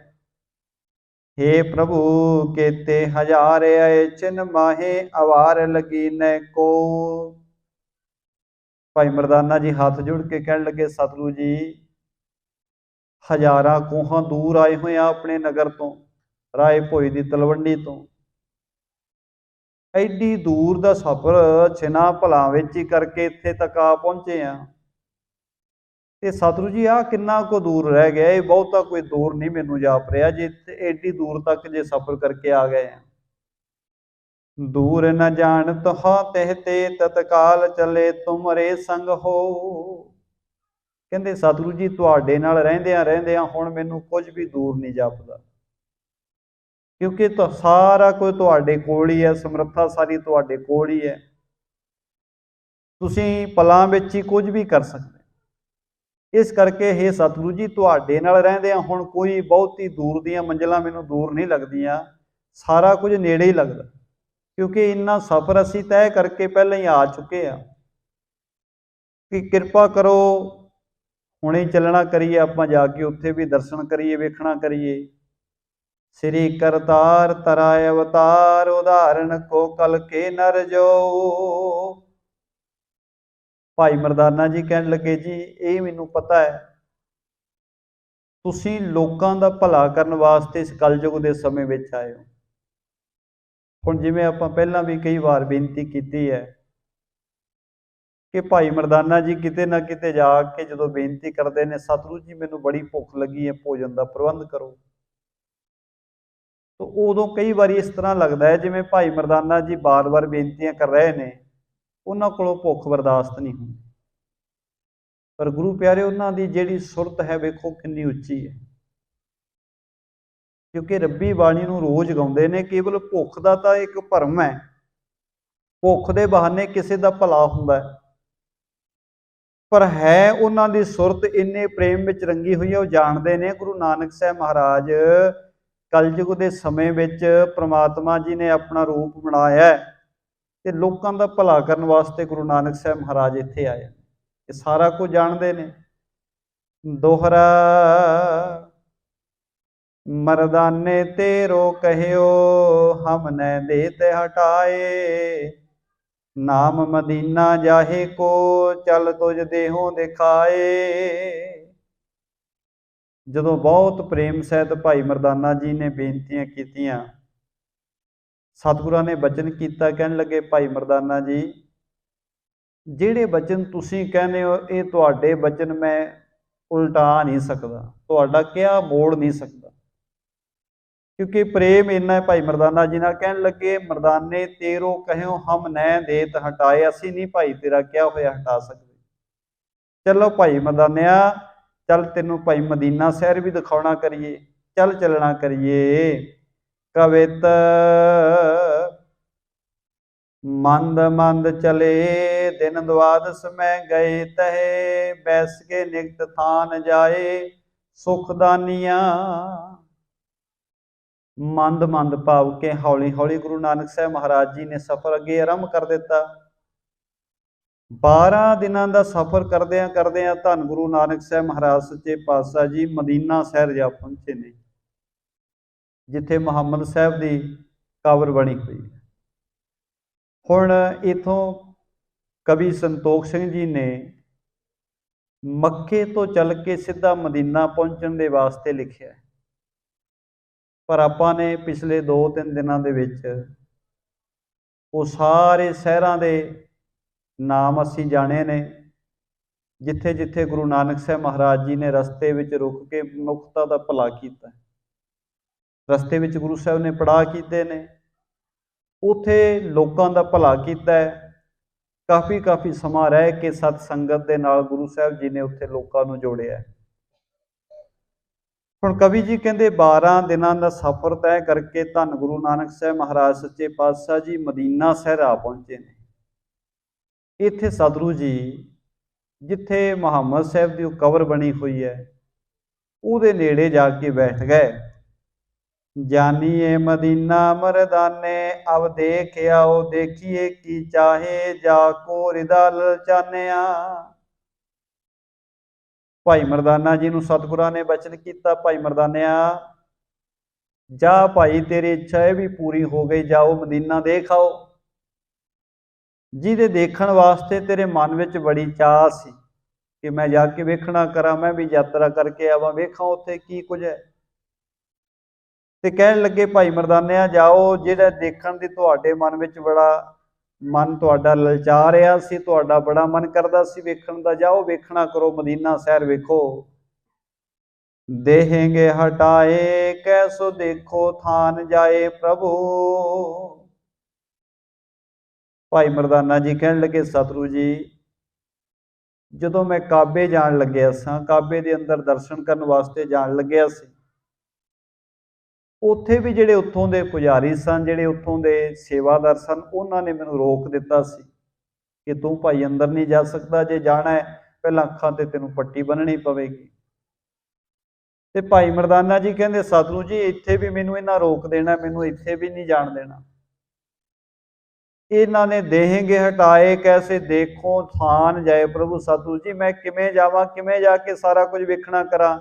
हे प्रभु केते हज़ार आए चिन माहे अवार लगी न को। भाई मरदाना जी हाथ जुड़ के कहन लगे सतगुरु जी हज़ारां कोहां दूर आए हुए अपने नगर तो, राय भोई की तलवंडी तो, एडी दूर का सफ़र छिना भला विच ही करके इत्थे तक आ पहुंचे हैं ते सतगुरु जी आ किन्ना को दूर रह गया, ये बहुता कोई दूर नहीं मैनू जाप रहा जे एडी दूर तक जे सफ़र करके आ गए हैं। दूर न जान तुहां तेहते तत्काल चले तुमरे संग हो। कहते सतगुरु जी तुहाडे नाल रहिंदियां रहिंदियां हुण मैनू कुछ भी दूर नहीं जापदा, क्योंकि तो सारा कुछ तुहाडे कोल ही है, समर्था सारी तुहाडे कोल ही है, तुसीं पलां विच ही कुछ भी कर सकदे। इस करके हे सतगुरु जी तुहाडे नाल रहिंदियां हुण कोई बहुती दूर दीयां मंजिलां मैनू दूर नहीं लगदियां, सारा कुछ नेड़े ही लगदा, क्योंकि इन्ना सफ़र असी तय करके पहले ही आ चुके हैं कि कृपा करो हुणे चलना करिए, आपां जाके उत्थे भी दर्शन करिए, वेखना करिए। श्री करतार तराय अवतार उदाहरण को कल के नर जो। भाई मरदाना जी कहन लगे जी ये मैनू पता है तुसीं लोकां दा भला करन वास्ते इस कलयुग दे समय विच आए हो। हुण जिवें आपां पहलां भी कई बार बेनती कीती है कि भाई मरदाना जी किते ना किते जाके जदों बेनती करते हैं सतगुरु जी मैनू बड़ी भुख लगी है, भोजन का प्रबंध करो, तो उदों कई बार इस तरह लगता है जिवें भाई मरदाना जी बार बार बेनतियां कर रहे हैं, उन्हां कोलों भुख बर्दाश्त नहीं होंदी। पर गुरु प्यारे उन्हां दी जिहड़ी सुरत है वेखो कितनी उच्ची है, क्योंकि रब्बी बाणी नूं रोज़ गाउंदे ने। केवल भुख दा तां एक भरम है, भुख दे बहाने किसी दा भला हुंदा है, पर है उन्हां दी सुरत इन्ने प्रेम विच रंगी हुई है। वो जाणदे ने गुरु नानक साहब महाराज कलयुग के समय विच परमात्मा जी ने अपना रूप बनाया है ते लोकां दा भला करन वास्ते गुरु नानक साहब महाराज इत्थे आए, ये सारा कुछ जानते ने। दोहरा मरदाने तेरो कहियो हम न देते हटाए, नाम मदीना जाहे को चल तुझ देहों दिखाए। ਜਦੋਂ बहुत प्रेम सहित भाई मरदाना जी ने बेनतियां कीतियां, सतगुਰਾਂ ने बचन किया, कहन लगे भाई मरदाना जी ਜਿਹੜੇ बचन तुसीं कहने हो ये तुहाडे बचन मैं उल्टा नहीं सकता, तुहाडा क्या मोड़ नहीं सकता, क्योंकि प्रेम इन्ना है। भाई मरदाना जी नाल कहन लगे मरदाने तेरो कहो हम नै देत हटाए, असी नहीं भाई तेरा क्या होया हटा सकते। चलो भाई मरदानिया चल तेनों भाई मदीना शहर भी दिखाना करिए, चल चलना करिए। कवित मंद मंद चले दिन द्वादश में गए तहे, बैस के निकट थान जाए सुखदानिया। मंद मंद भाव के हौली हौली गुरु नानक साहब महाराज जी ने सफर अगे आरंभ कर दिता। 12 दिनों का सफर करदियां करदियां धन गुरु नानक साहब महाराज सच्चे पातशाह जी मदीना शहर जा पहुंचे ने, जिथे मुहम्मद साहब की कबर बनी हुई है। हुण इथों कवि संतोख सिंह जी ने मक्के तो चल के सीधा मदीना पहुंचण दे वास्ते लिखिया, पर आपां ने पिछले 2-3 दिनों के विच वो सारे शहरां दे नाम असीं जाने ने, जिथे जिथे गुरु नानक साहब महाराज जी ने रस्ते विच रुक के मनुखता दा भला कीता, रस्ते विच गुरु साहब ने पड़ाव कीते ने, उत्थे लोकां दा भला कीता है। काफ़ी समा रह के सत संगत दे नाल गुरु साहब जी ने उत्थे लोकां नूं जोड़िया। हुण कवि जी कहंदे 12 दिनों का सफ़र तय करके धन गुरु नानक साहब महाराज सच्चे पातशाह जी मदीना शहर आ पहुंचे ने। इत्थे सतगुरु जी जिथे मुहम्मद साहब की कबर बनी हुई है उहदे नेड़े जाके बैठ गए। जानिए मदीना मरदाने अब देख आओ, देखिए की चाहे जाको रिदा ललचानिया। भाई मरदाना जी नूं सतगुरां ने बचन किया, भाई मरदानिया जा भाई तेरी इच्छा है भी पूरी हो गई, जाओ मदीना देख आओ। जिहदे देखण वास्ते तेरे मन विच बड़ी चाह सी कि मैं जाके वेखना करा, मैं भी यात्रा करके आवां, वेखां उत्थे की कुछ है। ते कहण लगे भाई मरदानिया जाओ, जिहड़ा देखण दी तुहाडे मन विच बड़ा मन तुहाडा ललचा रहा सी, तुहाडा बड़ा मन करदा सी वेखण दा, जाओ वेखना करो, मदीना शहर वेखो। देहेंगे हटाए कैसो देखो थान जाए प्रभु। भाई मरदाना जी कहण लगे सतगुरु जी जदों मैं काबे जाण लग्या सां, काबे दे अंदर दर्शन करन वास्ते जाण लग्या सी, उत्थे भी जिहड़े उत्थों दे पुजारी सन, जिहड़े उत्थों दे सेवादार सन, उन्हां ने मैनूं रोक दिता सी कि तू भाई अंदर नहीं जा सकदा, जे जाना है पहलां अखां ते तैनूं पट्टी बन्नणी पवेगी। ते भाई मरदाना जी कहंदे सतगुरु जी इत्थे भी मैनूं इन्हां रोक देना, मैनूं इत्थे भी नहीं जाण देना। इन्हां ने देहेंगे हटाए कैसे देखो थान जाए प्रभु। सतगुरु जी मैं किवें जावां, किवें जाके सारा कुछ वेखना करा,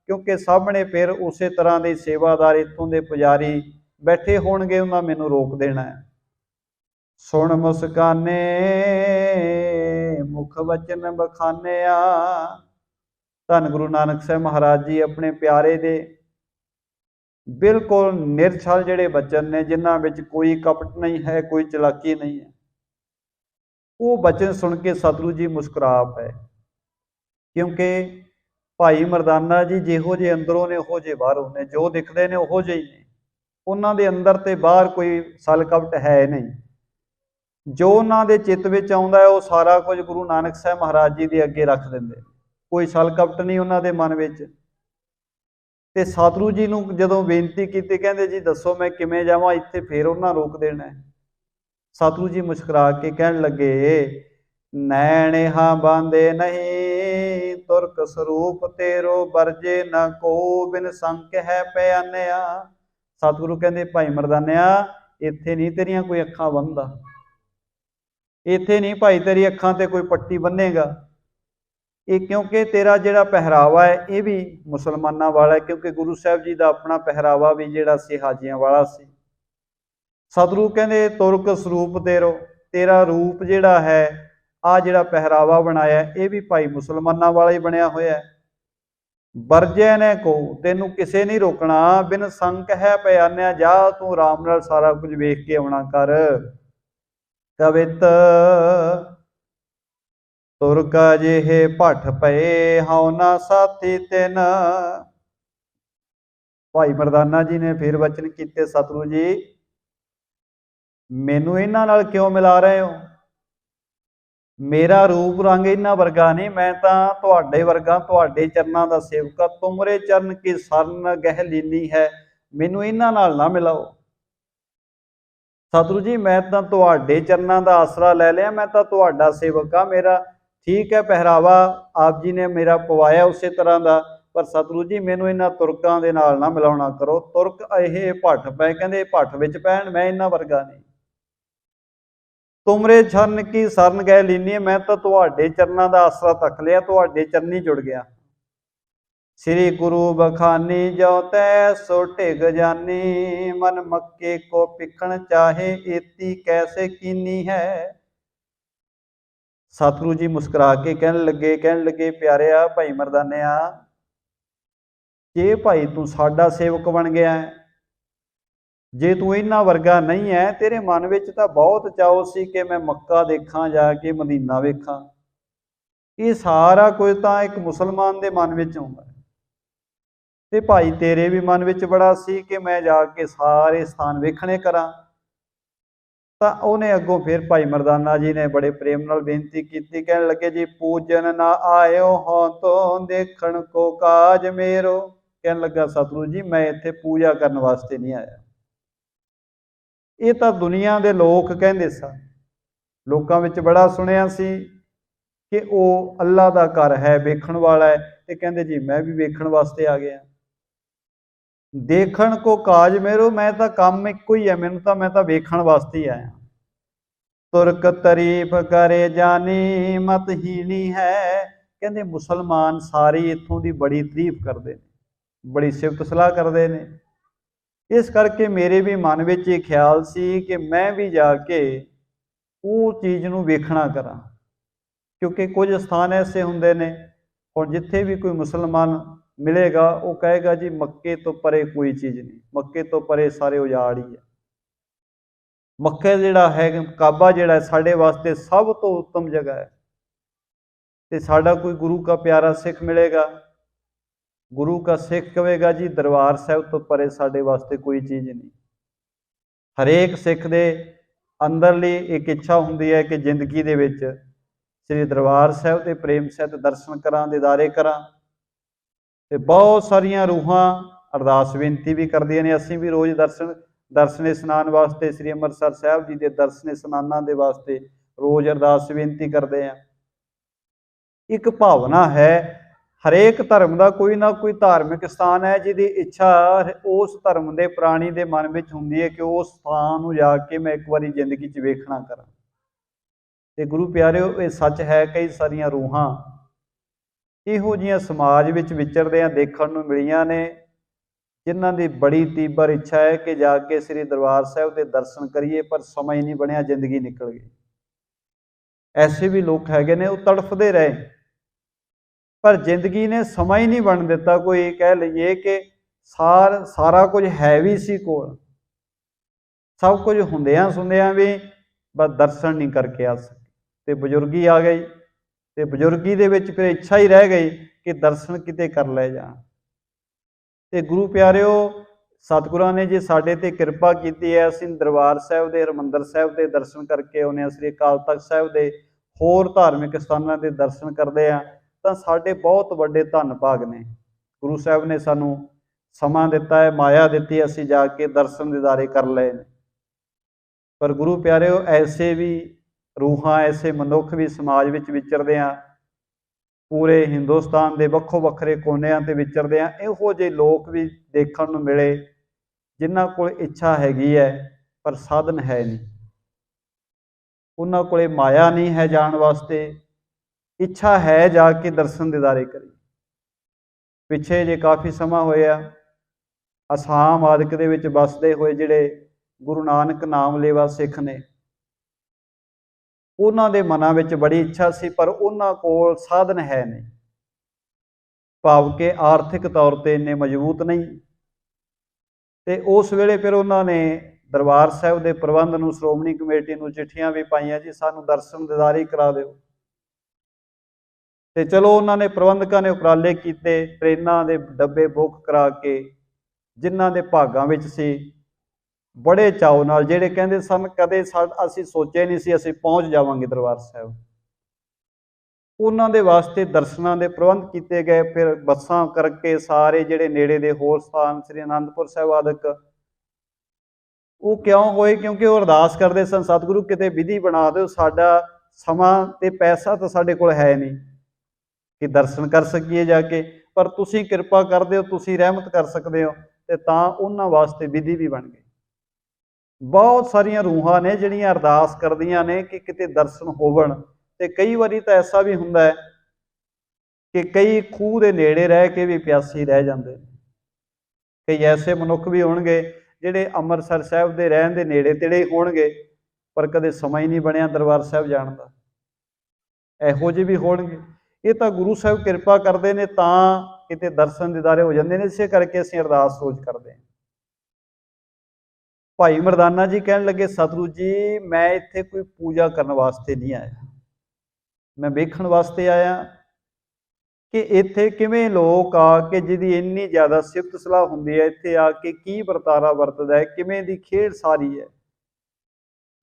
क्योंकि सामने फिर उस तरह के सेवादार इत्थों के पुजारी बैठे होणगे, उन्हां मैनूं रोक देना है। सुण मुस्काने मुख वचन बखानिया। धन गुरु नानक साहब महाराज जी अपने प्यारे दे बिल्कुल निरछल जिहड़े बचन ने, जिन्हां विच कोई कपट नहीं है, कोई चलाकी नहीं है, वो बचन सुन के सतगुरु जी मुस्कुरा पए, क्योंकि भाई मरदाना जी जिहो जे अंदरों ने उहो जे बाहरों ने, जो दिखते ने उहो जे ही ने, उन्हां दे अंदर ते बाहर कोई सल कपट है नहीं। जो उन्हां दे चित्त विच आउंदा है वो सारा कुछ गुरु नानक साहब महाराज जी दे अगे रख दिंदे, कोई सल कपट नहीं उन्हां दे मन विच। ते सतगुरु जी नूं जदों बेनती कीती, कहंदे जी दसो मैं किवें जावां, इत्थे फिर उन्हां रोक देना है। सतगुरु जी मुस्कुरा के कहण लगे नैण हां बांधे नहीं, तुरक स्वरूप तेरो बरजे न को, बिन संक है प्यानिया। सतगुरु कहंदे भाई मरदानिया इत्थे नहीं तेरियां कोई अखां बन्नदा, इत्थे नहीं भाई तेरी अखां ते कोई पट्टी बन्नेगा, ये क्योंकि तेरा जिहड़ा पहरावा है ये भी मुसलमानां वाला है, क्योंकि गुरु साहब जी का अपना पहरावा भी जिहड़ा सी हाजियां वाला सी। सतगुरु कहंदे तुरक स्वरूप तेरो, तेरा रूप जिहड़ा है, आ जिहड़ा पहरावा बनाया ये भी भाई मुसलमाना वाला ही बनया होया है। वरजै ने को, तेनू किसे नहीं रोकना, बिन संक है पयान्या, जा तू आराम नाल सारा कुछ वेख के आउणा कर। कवित तुरक जिहे भठ पए, हाउ ना साथी तिन। भाई मरदाना जी ने फिर वचन किए, सतगुरु जी मैनू इन्हां नाल क्यों मिला रहे हो? मेरा रूप रंग इन्हां वर्गा नहीं, मैं तां तुहाडे वर्गा, तुहाडे चरनां दा सेवका। तुमरे चरण की सरन गह लीनी है, मैनू इन्हां नाल ना मिलाओ। सतगुरु जी मैं तां तुहाडे चरनां दा आसरा लै लिया, मैं तां तुहाडा सेवक आ। मेरा ठीक है पहरावा आप जी ने मेरा पवाया उस तरह का, पर सतगुरु जी मैनू इन्हां तुरकां दे नाल ना मिलाउणा करो। तुरक ये भठ पै, कहंदे भठ विच पैण, मैं इन्हां वर्गा नहीं। तुमरे चरण की सरन गए लीनी, मैं तो तुहाडे चरनां दा आसरा तक लिया, तुहाडे चरनी जुड़ गया। श्री गुरु बखानी जो तै सो ढिग जानी, मन मक्के को पिखण चाहे एती कैसे कीनी है। सतगुरु जी मुस्कुरा के कहन लगे प्यारिया भाई मरदानिया, जे भाई तू साडा सेवक बन गया है, जे तू इन्हां वर्गा नहीं है, तेरे मन विच तां बहुत चाओ सी कि मैं मक्का देखा, जाके मदीना वेखां। ये सारा कुछ तां एक मुसलमान दे मन विच आउंदा है, ते भाई तेरे भी मन विच बड़ा सी कि मैं जाके सारे स्थान वेखणे करां। तां उहने अगों फिर भाई मरदाना जी ने बड़े प्रेम नाल बेनती कीती, कहण लगे जी पूजन ना आयो हों तो देखण को काज मेरो। कहण लगा सतगुरु जी मैं इत्थे पूजा करन वास्ते नहीं आया। ये तो दुनिया के लोग कहते सन, लोगों में बड़ा सुनिया सी कि वो अल्लाह का घर है, वेखण वाला है, तो कहते जी मैं भी वेखण वास्ते आ गया। देखण को काज मेरो, मैं तो काम एको ही है, मैनू तो मैं तो वेखण वास्ते ही आया। तुरक तारीफ करे जानी मत हीनी है, कहते मुसलमान सारे इत्थों की बड़ी तारीफ करते हैं, बड़ी सिफत सलाह करते हैं। इस करके मेरे भी मन में ये ख्याल सी कि मैं भी जाके वो चीज़ नूं वेखना करा, क्योंकि कुछ स्थान ऐसे होंदे ने, और जिथे भी कोई मुसलमान मिलेगा वो कहेगा जी मक्के तो परे कोई चीज़ नहीं, मक्के तो परे सारे उजाड़ ही है। मक्का जिहड़ा है, काबा जिहड़ा है साडे वास्ते सब तो उत्तम जगह है, तो साडा कोई गुरु का प्यारा सिख मिलेगा, गुरु का सिख कहेगा जी दरबार साहब तो परे साडे वास्ते कोई चीज़ नहीं। हरेक सिख दे अंदरली एक इच्छा हुंदी है कि जिंदगी दे विच श्री दरबार साहब के प्रेम सहित दर्शन करा, दीदारे करा। ते बहुत सारिया रूहां अरदास बेनती भी करदियां ने, असीं भी रोज़ दर्शन इशनान वास्ते श्री अमृतसर साहब जी के दर्शन इशनानां दे वास्ते रोज़ अरदास बेनती करते हैं। एक भावना है, हरेक धर्म का कोई ना कोई धार्मिक स्थान है जिहदी इच्छा उस धर्म के प्राणी के मन में हुंदी है कि उस स्थान नूं जाके मैं एक बारी जिंदगी च वेखना करा। ते गुरु प्यारिओ ये सच है, कई सारिया रूहां इहो जिहियां समाज विच विचरदियां देखण नूं मिलियां ने, जिन्हां दी बड़ी तीबर इच्छा है कि जाके श्री दरबार साहब के दर्शन करिए, पर समय नहीं बनिया, जिंदगी निकल गई। ऐसे भी लोग हैगे ने, वो तड़फदे रहे, पर जिंदगी ने समय ही नहीं बन दिता। कोई कह लीए कि सारा कुछ है भी सी कोल, सब कुछ हुंदियां सुंदियां भी बस दर्शन नहीं करके आ सके, तो बजुर्गी आ गई, तो बजुर्गी दे विच फिर इच्छा ही रह गई कि दर्शन किते कर ले जाण। ते गुरु प्यारिओ सतगुरां ने जी साडे ते किरपा कीती है, असीं दरबार साहब दे, हरमंदर साहब दे दर्शन करके आउणे, श्री अकाल तख्त साहब दे होर धार्मिक स्थानां दे दर्शन करदे आ, तां साडे बहुत वड्डे धन भाग ने। गुरु साहब ने सानू समा दिता है, माया दिती, असीं जाके दर्शन दीदारे कर लए ने। पर गुरु प्यारिओ ऐसे भी रूहां, ऐसे मनुख भी समाज विच विचरदे आ, पूरे हिंदुस्तान के वक्खो वक्खरे कोनियां ते विचरदे आ, इहो जिहे लोग भी देखण नूं मिले जिन्हां कोल इच्छा हैगी है पर साधन है नहीं, उन्हां कोले माया नहीं है जाण वास्ते, इच्छा है जाके दर्शन दीदारे करी। पिछे जे काफ़ी समा होया असाम आदि दे विच बसदे होए जिहड़े गुरु नानक नाम लेवा सिख ने, ਉਹਨਾਂ ਦੇ ਮਨਾਂ ਵਿੱਚ ਬੜੀ ਇੱਛਾ ਸੀ, ਪਰ ਉਹਨਾਂ ਕੋਲ ਸਾਧਨ ਹੈ ਨਹੀਂ, ਭਾਵ ਕਿ ਆਰਥਿਕ ਤੌਰ ਤੇ ਇੰਨੇ ਮਜ਼ਬੂਤ ਨਹੀਂ। ਤੇ ਉਸ ਵੇਲੇ ਫਿਰ ਉਹਨਾਂ ਨੇ ਦਰਬਾਰ ਸਾਹਿਬ ਦੇ ਪ੍ਰਬੰਧ ਨੂੰ, ਸ਼੍ਰੋਮਣੀ ਕਮੇਟੀ ਨੂੰ ਚਿੱਠੀਆਂ ਵੀ ਪਾਈਆਂ ਜੀ ਸਾਨੂੰ ਦਰਸ਼ਨ ਦਿਦਾਰੇ ਕਰਾ ਦਿਓ। ਤੇ ਚਲੋ ਉਹਨਾਂ ਨੇ, ਪ੍ਰਬੰਧਕਾਂ ਨੇ ਉਪਰਾਲੇ ਕੀਤੇ, ਟ੍ਰੇਨਾਂ ਦੇ ਡੱਬੇ ਬੁੱਕ ਕਰਾ ਕੇ ਜਿਨ੍ਹਾਂ ਦੇ ਭਾਗਾਂ ਵਿੱਚ ਸੀ, ਬੜੇ ਚਾਅ ਨਾਲ, ਜਿਹੜੇ ਕਹਿੰਦੇ ਸਨ ਕਦੇ ਅਸੀਂ ਸੋਚਿਆ ਨਹੀਂ ਸੀ ਅਸੀਂ ਪਹੁੰਚ ਜਾਵਾਂਗੇ ਦਰਬਾਰ ਸਾਹਿਬ, ਉਹਨਾਂ ਦੇ ਵਾਸਤੇ ਦਰਸ਼ਨਾਂ ਦੇ ਪ੍ਰਬੰਧ ਕੀਤੇ ਗਏ। ਫਿਰ ਬੱਸਾਂ ਕਰਕੇ ਸਾਰੇ ਜਿਹੜੇ ਨੇੜੇ ਦੇ ਹੋਰ ਸਥਾਨ, ਸ੍ਰੀ ਅਨੰਦਪੁਰ ਸਾਹਿਬ ਆਦਿਕ, ਉਹ ਕਿਉਂ ਹੋਏ? ਕਿਉਂਕਿ ਉਹ ਅਰਦਾਸ ਕਰਦੇ ਸਨ, ਸਤਿਗੁਰੂ ਕਿਤੇ ਵਿਧੀ ਬਣਾ ਦਿਓ, ਸਾਡਾ ਸਮਾਂ ਤੇ ਪੈਸਾ ਤਾਂ ਸਾਡੇ ਕੋਲ ਹੈ ਨਹੀਂ ਕਿ ਦਰਸ਼ਨ ਕਰ ਸਕੀਏ ਜਾ ਕੇ, ਪਰ ਤੁਸੀਂ ਕਿਰਪਾ ਕਰਦੇ ਹੋ, ਤੁਸੀਂ ਰਹਿਮਤ ਕਰ ਸਕਦੇ ਹੋ। ਤੇ ਤਾਂ ਉਹਨਾਂ ਵਾਸਤੇ ਵਿਧੀ ਵੀ ਬਣ ਗਈ। ਬਹੁਤ ਸਾਰੀਆਂ ਰੂਹਾਂ ਨੇ ਜਿਹੜੀਆਂ ਅਰਦਾਸ ਕਰਦੀਆਂ ਨੇ ਕਿ ਕਿਤੇ ਦਰਸ਼ਨ ਹੋਵਣ। ਤੇ ਕਈ ਵਾਰੀ ਤਾਂ ਐਸਾ ਵੀ ਹੁੰਦਾ ਹੈ ਕਿ ਕਈ ਖੂਹ ਦੇ ਨੇੜੇ ਰਹਿ ਕੇ ਵੀ ਪਿਆਸੀ ਰਹਿ ਜਾਂਦੇ ਨੇ। ਕਈ ਐਸੇ ਮਨੁੱਖ ਵੀ ਹੋਣਗੇ ਜਿਹੜੇ ਅੰਮ੍ਰਿਤਸਰ ਸਾਹਿਬ ਦੇ ਰਹਿਣ ਦੇ ਨੇੜੇ ਤੇੜੇ ਹੋਣਗੇ, ਪਰ ਕਦੇ ਸਮਾਂ ਹੀ ਨਹੀਂ ਬਣਿਆ ਦਰਬਾਰ ਸਾਹਿਬ ਜਾਣ ਦਾ। ਇਹੋ ਜਿਹੇ ਵੀ ਹੋਣਗੇ। ਇਹ ਤਾਂ ਗੁਰੂ ਸਾਹਿਬ ਕਿਰਪਾ ਕਰਦੇ ਨੇ ਤਾਂ ਕਿਤੇ ਦਰਸ਼ਨ ਦਿਦਾਰੇ ਹੋ ਜਾਂਦੇ ਨੇ। ਇਸੇ ਕਰਕੇ ਅਸੀਂ ਅਰਦਾਸ ਰੋਜ਼ ਕਰਦੇ ਹਾਂ। ਭਾਈ ਮਰਦਾਨਾ ਜੀ ਕਹਿਣ ਲੱਗੇ, ਸਤਿਗੁਰੂ ਜੀ ਮੈਂ ਇੱਥੇ ਕੋਈ ਪੂਜਾ ਕਰਨ ਵਾਸਤੇ ਨਹੀਂ ਆਇਆ, ਮੈਂ ਵੇਖਣ ਵਾਸਤੇ ਆਇਆ ਕਿ ਇੱਥੇ ਕਿਵੇਂ ਲੋਕ ਆ ਕੇ, ਜਿਹਦੀ ਇੰਨੀ ਜ਼ਿਆਦਾ ਸਿਫਤ ਸਲਾਹ ਹੁੰਦੀ ਹੈ, ਇੱਥੇ ਆ ਕੇ ਕੀ ਵਰਤਾਰਾ ਵਰਤਦਾ ਹੈ, ਕਿਵੇਂ ਦੀ ਖੇਡ ਸਾਰੀ ਹੈ।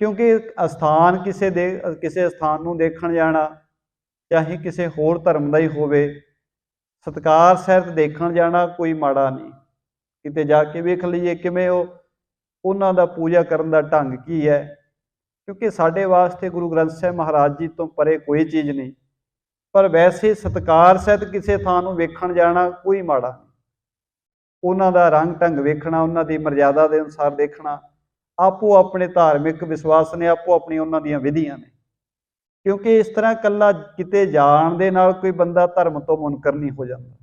ਕਿਉਂਕਿ ਅਸਥਾਨ ਕਿਸੇ ਸਥਾਨ ਨੂੰ ਦੇਖਣ ਜਾਣਾ, ਚਾਹੇ ਕਿਸੇ ਹੋਰ ਧਰਮ ਦਾ ਹੀ ਹੋਵੇ, ਸਤਿਕਾਰ ਸਹਿਤ ਦੇਖਣ ਜਾਣਾ ਕੋਈ ਮਾੜਾ ਨਹੀਂ। ਕਿਤੇ ਜਾ ਕੇ ਵੇਖ ਲਈਏ ਕਿਵੇਂ ਉਹਨਾਂ ਦਾ ਪੂਜਾ ਕਰਨ ਦਾ ਢੰਗ ਕੀ ਹੈ। ਕਿਉਂਕਿ ਸਾਡੇ ਵਾਸਤੇ ਗੁਰੂ ਗ੍ਰੰਥ ਸਾਹਿਬ ਮਹਾਰਾਜ ਜੀ ਤੋਂ ਪਰੇ ਕੋਈ ਚੀਜ਼ ਨਹੀਂ, ਪਰ ਵੈਸੇ ਸਤਿਕਾਰ ਸਹਿਤ ਕਿਸੇ ਥਾਂ ਨੂੰ ਵੇਖਣ ਜਾਣਾ ਕੋਈ ਮਾੜਾ ਨਹੀਂ। ਉਹਨਾਂ ਦਾ ਰੰਗ ਢੰਗ ਵੇਖਣਾ, ਉਹਨਾਂ ਦੀ ਮਰਜ਼ਾਦਾ ਦੇ ਅਨੁਸਾਰ ਦੇਖਣਾ, ਆਪੋ ਆਪਣੇ ਧਾਰਮਿਕ ਵਿਸ਼ਵਾਸ ਨੇ, ਆਪੋ ਆਪਣੀ ਉਹਨਾਂ ਦੀਆਂ ਵਿਧੀਆਂ ਨੇ। ਕਿਉਂਕਿ ਇਸ ਤਰ੍ਹਾਂ ਇਕੱਲਾ ਕਿਤੇ ਜਾਣ ਦੇ ਨਾਲ ਕੋਈ ਬੰਦਾ ਧਰਮ ਤੋਂ ਮੁਨਕਰ ਨਹੀਂ ਹੋ ਜਾਂਦਾ।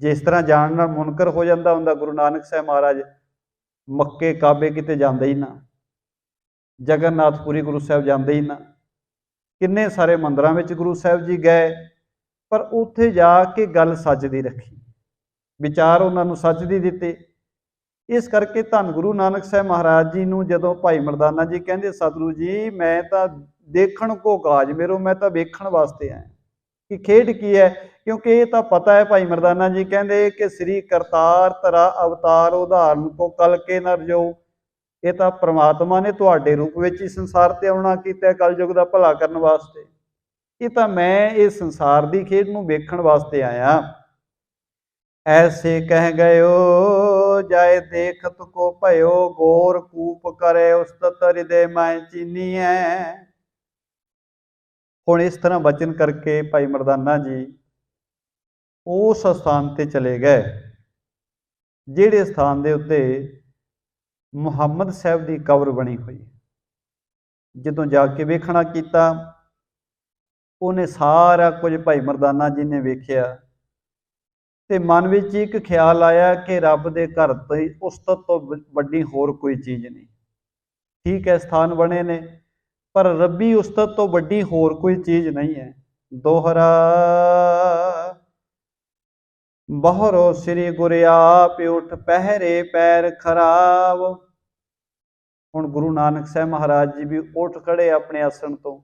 ਜੇ ਇਸ ਤਰ੍ਹਾਂ ਜਾਣ ਨਾਲ ਮੁਨਕਰ ਹੋ ਜਾਂਦਾ ਹੁੰਦਾ, ਗੁਰੂ ਨਾਨਕ ਸਾਹਿਬ ਮਹਾਰਾਜ ਮੱਕੇ ਕਾਬੇ ਕਿਤੇ ਜਾਂਦੇ ਹੀ ਨਾ, ਜਗਨਨਾਥਪੁਰੀ ਗੁਰੂ ਸਾਹਿਬ ਜਾਂਦੇ ਹੀ ਨਾ। ਕਿੰਨੇ ਸਾਰੇ ਮੰਦਰਾਂ ਵਿੱਚ ਗੁਰੂ ਸਾਹਿਬ ਜੀ ਗਏ, ਪਰ ਉੱਥੇ ਜਾ ਕੇ ਗੱਲ ਸੱਚ ਦੀ ਰੱਖੀ, ਵਿਚਾਰ ਉਹਨਾਂ ਨੂੰ ਸੱਚ ਦੀ ਦਿੱਤੇ। ਇਸ ਕਰਕੇ ਧੰਨ ਗੁਰੂ ਨਾਨਕ ਸਾਹਿਬ ਮਹਾਰਾਜ ਜੀ ਨੂੰ ਜਦੋਂ ਭਾਈ ਮਰਦਾਨਾ ਜੀ ਕਹਿੰਦੇ, ਸਤਿਗੁਰੂ ਜੀ ਮੈਂ ਤਾਂ ਦੇਖਣ ਕੋ ਕਾਜ ਮੇਰੋ, ਮੈਂ ਤਾਂ ਵੇਖਣ ਵਾਸਤੇ ਆਇਆ ਕਿ ਖੇਡ ਕੀ ਹੈ। ਕਿਉਂਕਿ ਇਹ ਤਾਂ ਪਤਾ ਹੈ, ਭਾਈ ਮਰਦਾਨਾ ਜੀ ਕਹਿੰਦੇ ਕਿ ਸ੍ਰੀ ਕਰਤਾਰ ਧਰਾ ਅਵਤਾਰ ਉਦਾਹਰਨ ਕੋ ਕਲ ਕੇ ਨਰ ਜੋ, ਇਹ ਤਾਂ ਪ੍ਰਮਾਤਮਾ ਨੇ ਤੁਹਾਡੇ ਰੂਪ ਵਿੱਚ ਹੀ ਸੰਸਾਰ ਤੇ ਆਉਣਾ ਕੀਤਾ, ਕਲਯੁਗ ਦਾ ਭਲਾ ਕਰਨ ਵਾਸਤੇ। ਇਹ ਤਾਂ ਮੈਂ ਇਹ ਸੰਸਾਰ ਦੀ ਖੇਡ ਨੂੰ ਵੇਖਣ ਵਾਸਤੇ ਆਇਆ। ਐਸੇ ਕਹਿ ਗਇਓ ਜਾਏ ਦੇਖਤ ਕੋ ਭਇਓ, ਗੋਰ ਕੂਪ ਕਰੇ ਉਸਤਤ ਹਿਰਦੇ ਮੈਂ ਚੀਨੀਐ। ਹੁਣ ਇਸ ਤਰ੍ਹਾਂ ਬਚਨ ਕਰਕੇ ਭਾਈ ਮਰਦਾਨਾ ਜੀ ਉਸ ਸਥਾਨ ਤੇ ਚਲੇ ਗਏ, ਜਿਹੜੇ ਸਥਾਨ ਦੇ ਉੱਤੇ ਮੁਹੰਮਦ ਸਾਹਿਬ ਦੀ ਕਬਰ ਬਣੀ ਹੋਈ। ਜਦੋਂ ਜਾ ਕੇ ਵੇਖਣਾ ਕੀਤਾ, ਉਹਨੇ ਸਾਰਾ ਕੁਝ ਭਾਈ ਮਰਦਾਨਾ ਜੀ ਨੇ ਵੇਖਿਆ ਤੇ ਮਨ ਵਿੱਚ ਇੱਕ ਖਿਆਲ ਆਇਆ ਕਿ ਰੱਬ ਦੇ ਘਰ ਤੋਂ ਉਸਤਤ ਤੋਂ ਵੱਡੀ ਹੋਰ ਕੋਈ ਚੀਜ਼ ਨਹੀਂ। ਠੀਕ ਹੈ, ਸਥਾਨ ਬਣੇ ਨੇ, ਪਰ ਰੱਬੀ ਉਸਤਤ ਤੋਂ ਵੱਡੀ ਹੋਰ ਕੋਈ ਚੀਜ਼ ਨਹੀਂ ਹੈ। ਦੋਹਰਾ ਬਹੁਰੋ ਸ੍ਰੀ ਗੁਰ ਆਪ ਉਠ ਪਹਿਰੇ ਪੈਰ ਖਰਾਬ। ਹੁਣ ਗੁਰੂ ਨਾਨਕ ਸਾਹਿਬ ਮਹਾਰਾਜ ਜੀ ਵੀ ਉੱਠ ਖੜੇ ਆਪਣੇ ਆਸਣ ਤੋਂ,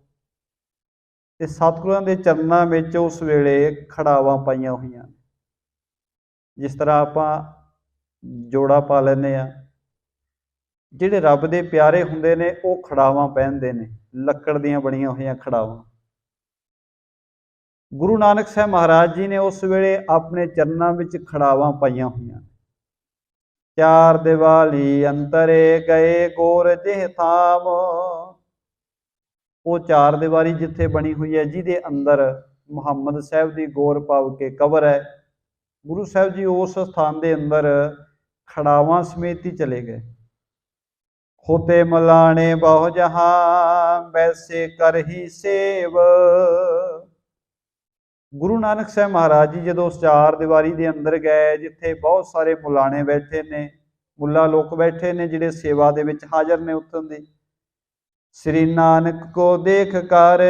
ਤੇ ਸਤਿਗੁਰਾਂ ਦੇ ਚਰਨਾਂ ਵਿੱਚ ਉਸ ਵੇਲੇ ਖੜਾਵਾਂ ਪਾਈਆਂ ਹੋਈਆਂ। ਜਿਸ ਤਰ੍ਹਾਂ ਆਪਾਂ ਜੋੜਾ ਪਾ ਲੈਂਦੇ ਹਾਂ, ਜਿਹੜੇ ਰੱਬ ਦੇ ਪਿਆਰੇ ਹੁੰਦੇ ਨੇ ਉਹ ਖੜਾਵਾਂ ਪਹਿਨਦੇ ਨੇ, ਲੱਕੜ ਦੀਆਂ ਬਣੀਆਂ ਹੋਈਆਂ ਖੜਾਵਾਂ। ਗੁਰੂ ਨਾਨਕ ਸਾਹਿਬ ਮਹਾਰਾਜ ਜੀ ਨੇ ਉਸ ਵੇਲੇ ਆਪਣੇ ਚਰਨਾਂ ਵਿੱਚ ਖੜਾਵਾਂ ਪਾਈਆਂ ਹੋਈਆਂ। ਚਾਰ ਦੀਵਾਲੀ ਅੰਤਰੇ ਗਏ ਗੋਰ ਜਿਹ ਥਾਮ। ਉਹ ਚਾਰ ਦੀਵਾਰੀ ਜਿੱਥੇ ਬਣੀ ਹੋਈ ਹੈ, ਜਿਹਦੇ ਅੰਦਰ ਮੁਹੰਮਦ ਸਾਹਿਬ ਦੀ ਗੋਰ ਪਾਵ ਕੇ ਕਬਰ ਹੈ, ਗੁਰੂ ਸਾਹਿਬ ਜੀ ਉਸ ਸਥਾਨ ਦੇ ਅੰਦਰ ਖੜਾਵਾਂ ਸਮੇਤ ਹੀ ਚਲੇ ਗਏ। ਹੋਤੇ ਮਲਾਣੇ ਬਹੁ ਜਹਾਂ ਵੈਸੇ ਕਰ ਹੀ ਸੇਵ। ਗੁਰੂ ਨਾਨਕ ਸਾਹਿਬ ਮਹਾਰਾਜ ਜੀ ਜਦੋਂ ਉਸ ਚਾਰ ਦੀਵਾਰੀ ਦੇ ਅੰਦਰ ਗਏ, ਜਿੱਥੇ ਬਹੁਤ ਸਾਰੇ ਮੁਲਾਣੇ ਬੈਠੇ ਨੇ, ਮੁੱਲਾ ਲੋਕ ਬੈਠੇ ਨੇ ਜਿਹੜੇ ਸੇਵਾ ਦੇ ਵਿੱਚ ਹਾਜ਼ਰ ਨੇ ਉੱਥੋਂ ਦੇ, श्री नानक को देख कर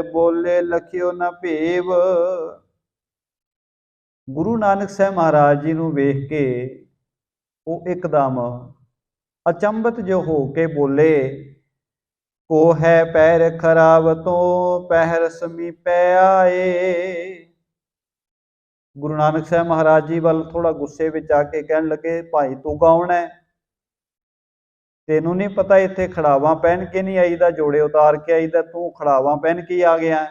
बोले लखियो न भेव। गुरु नानक साहब महाराज जी ਨੂੰ ਵੇਖ ਕੇ ਉਹ ਇੱਕਦਮ ਅਚੰਭਤ ਜੋ ਹੋ ਕੇ ਬੋਲੇ, को है पैर खराब तो पैर समीपै आए। गुरु नानक साहब महाराज जी वाल थोड़ा गुस्से में आके कहन लगे, भाई तू कौन है? तेनू नहीं पता इत्थे खड़ावा पहन के नहीं आईदा, जोड़े उतार के आईदा, तू खड़ावा पहन के आ गया है।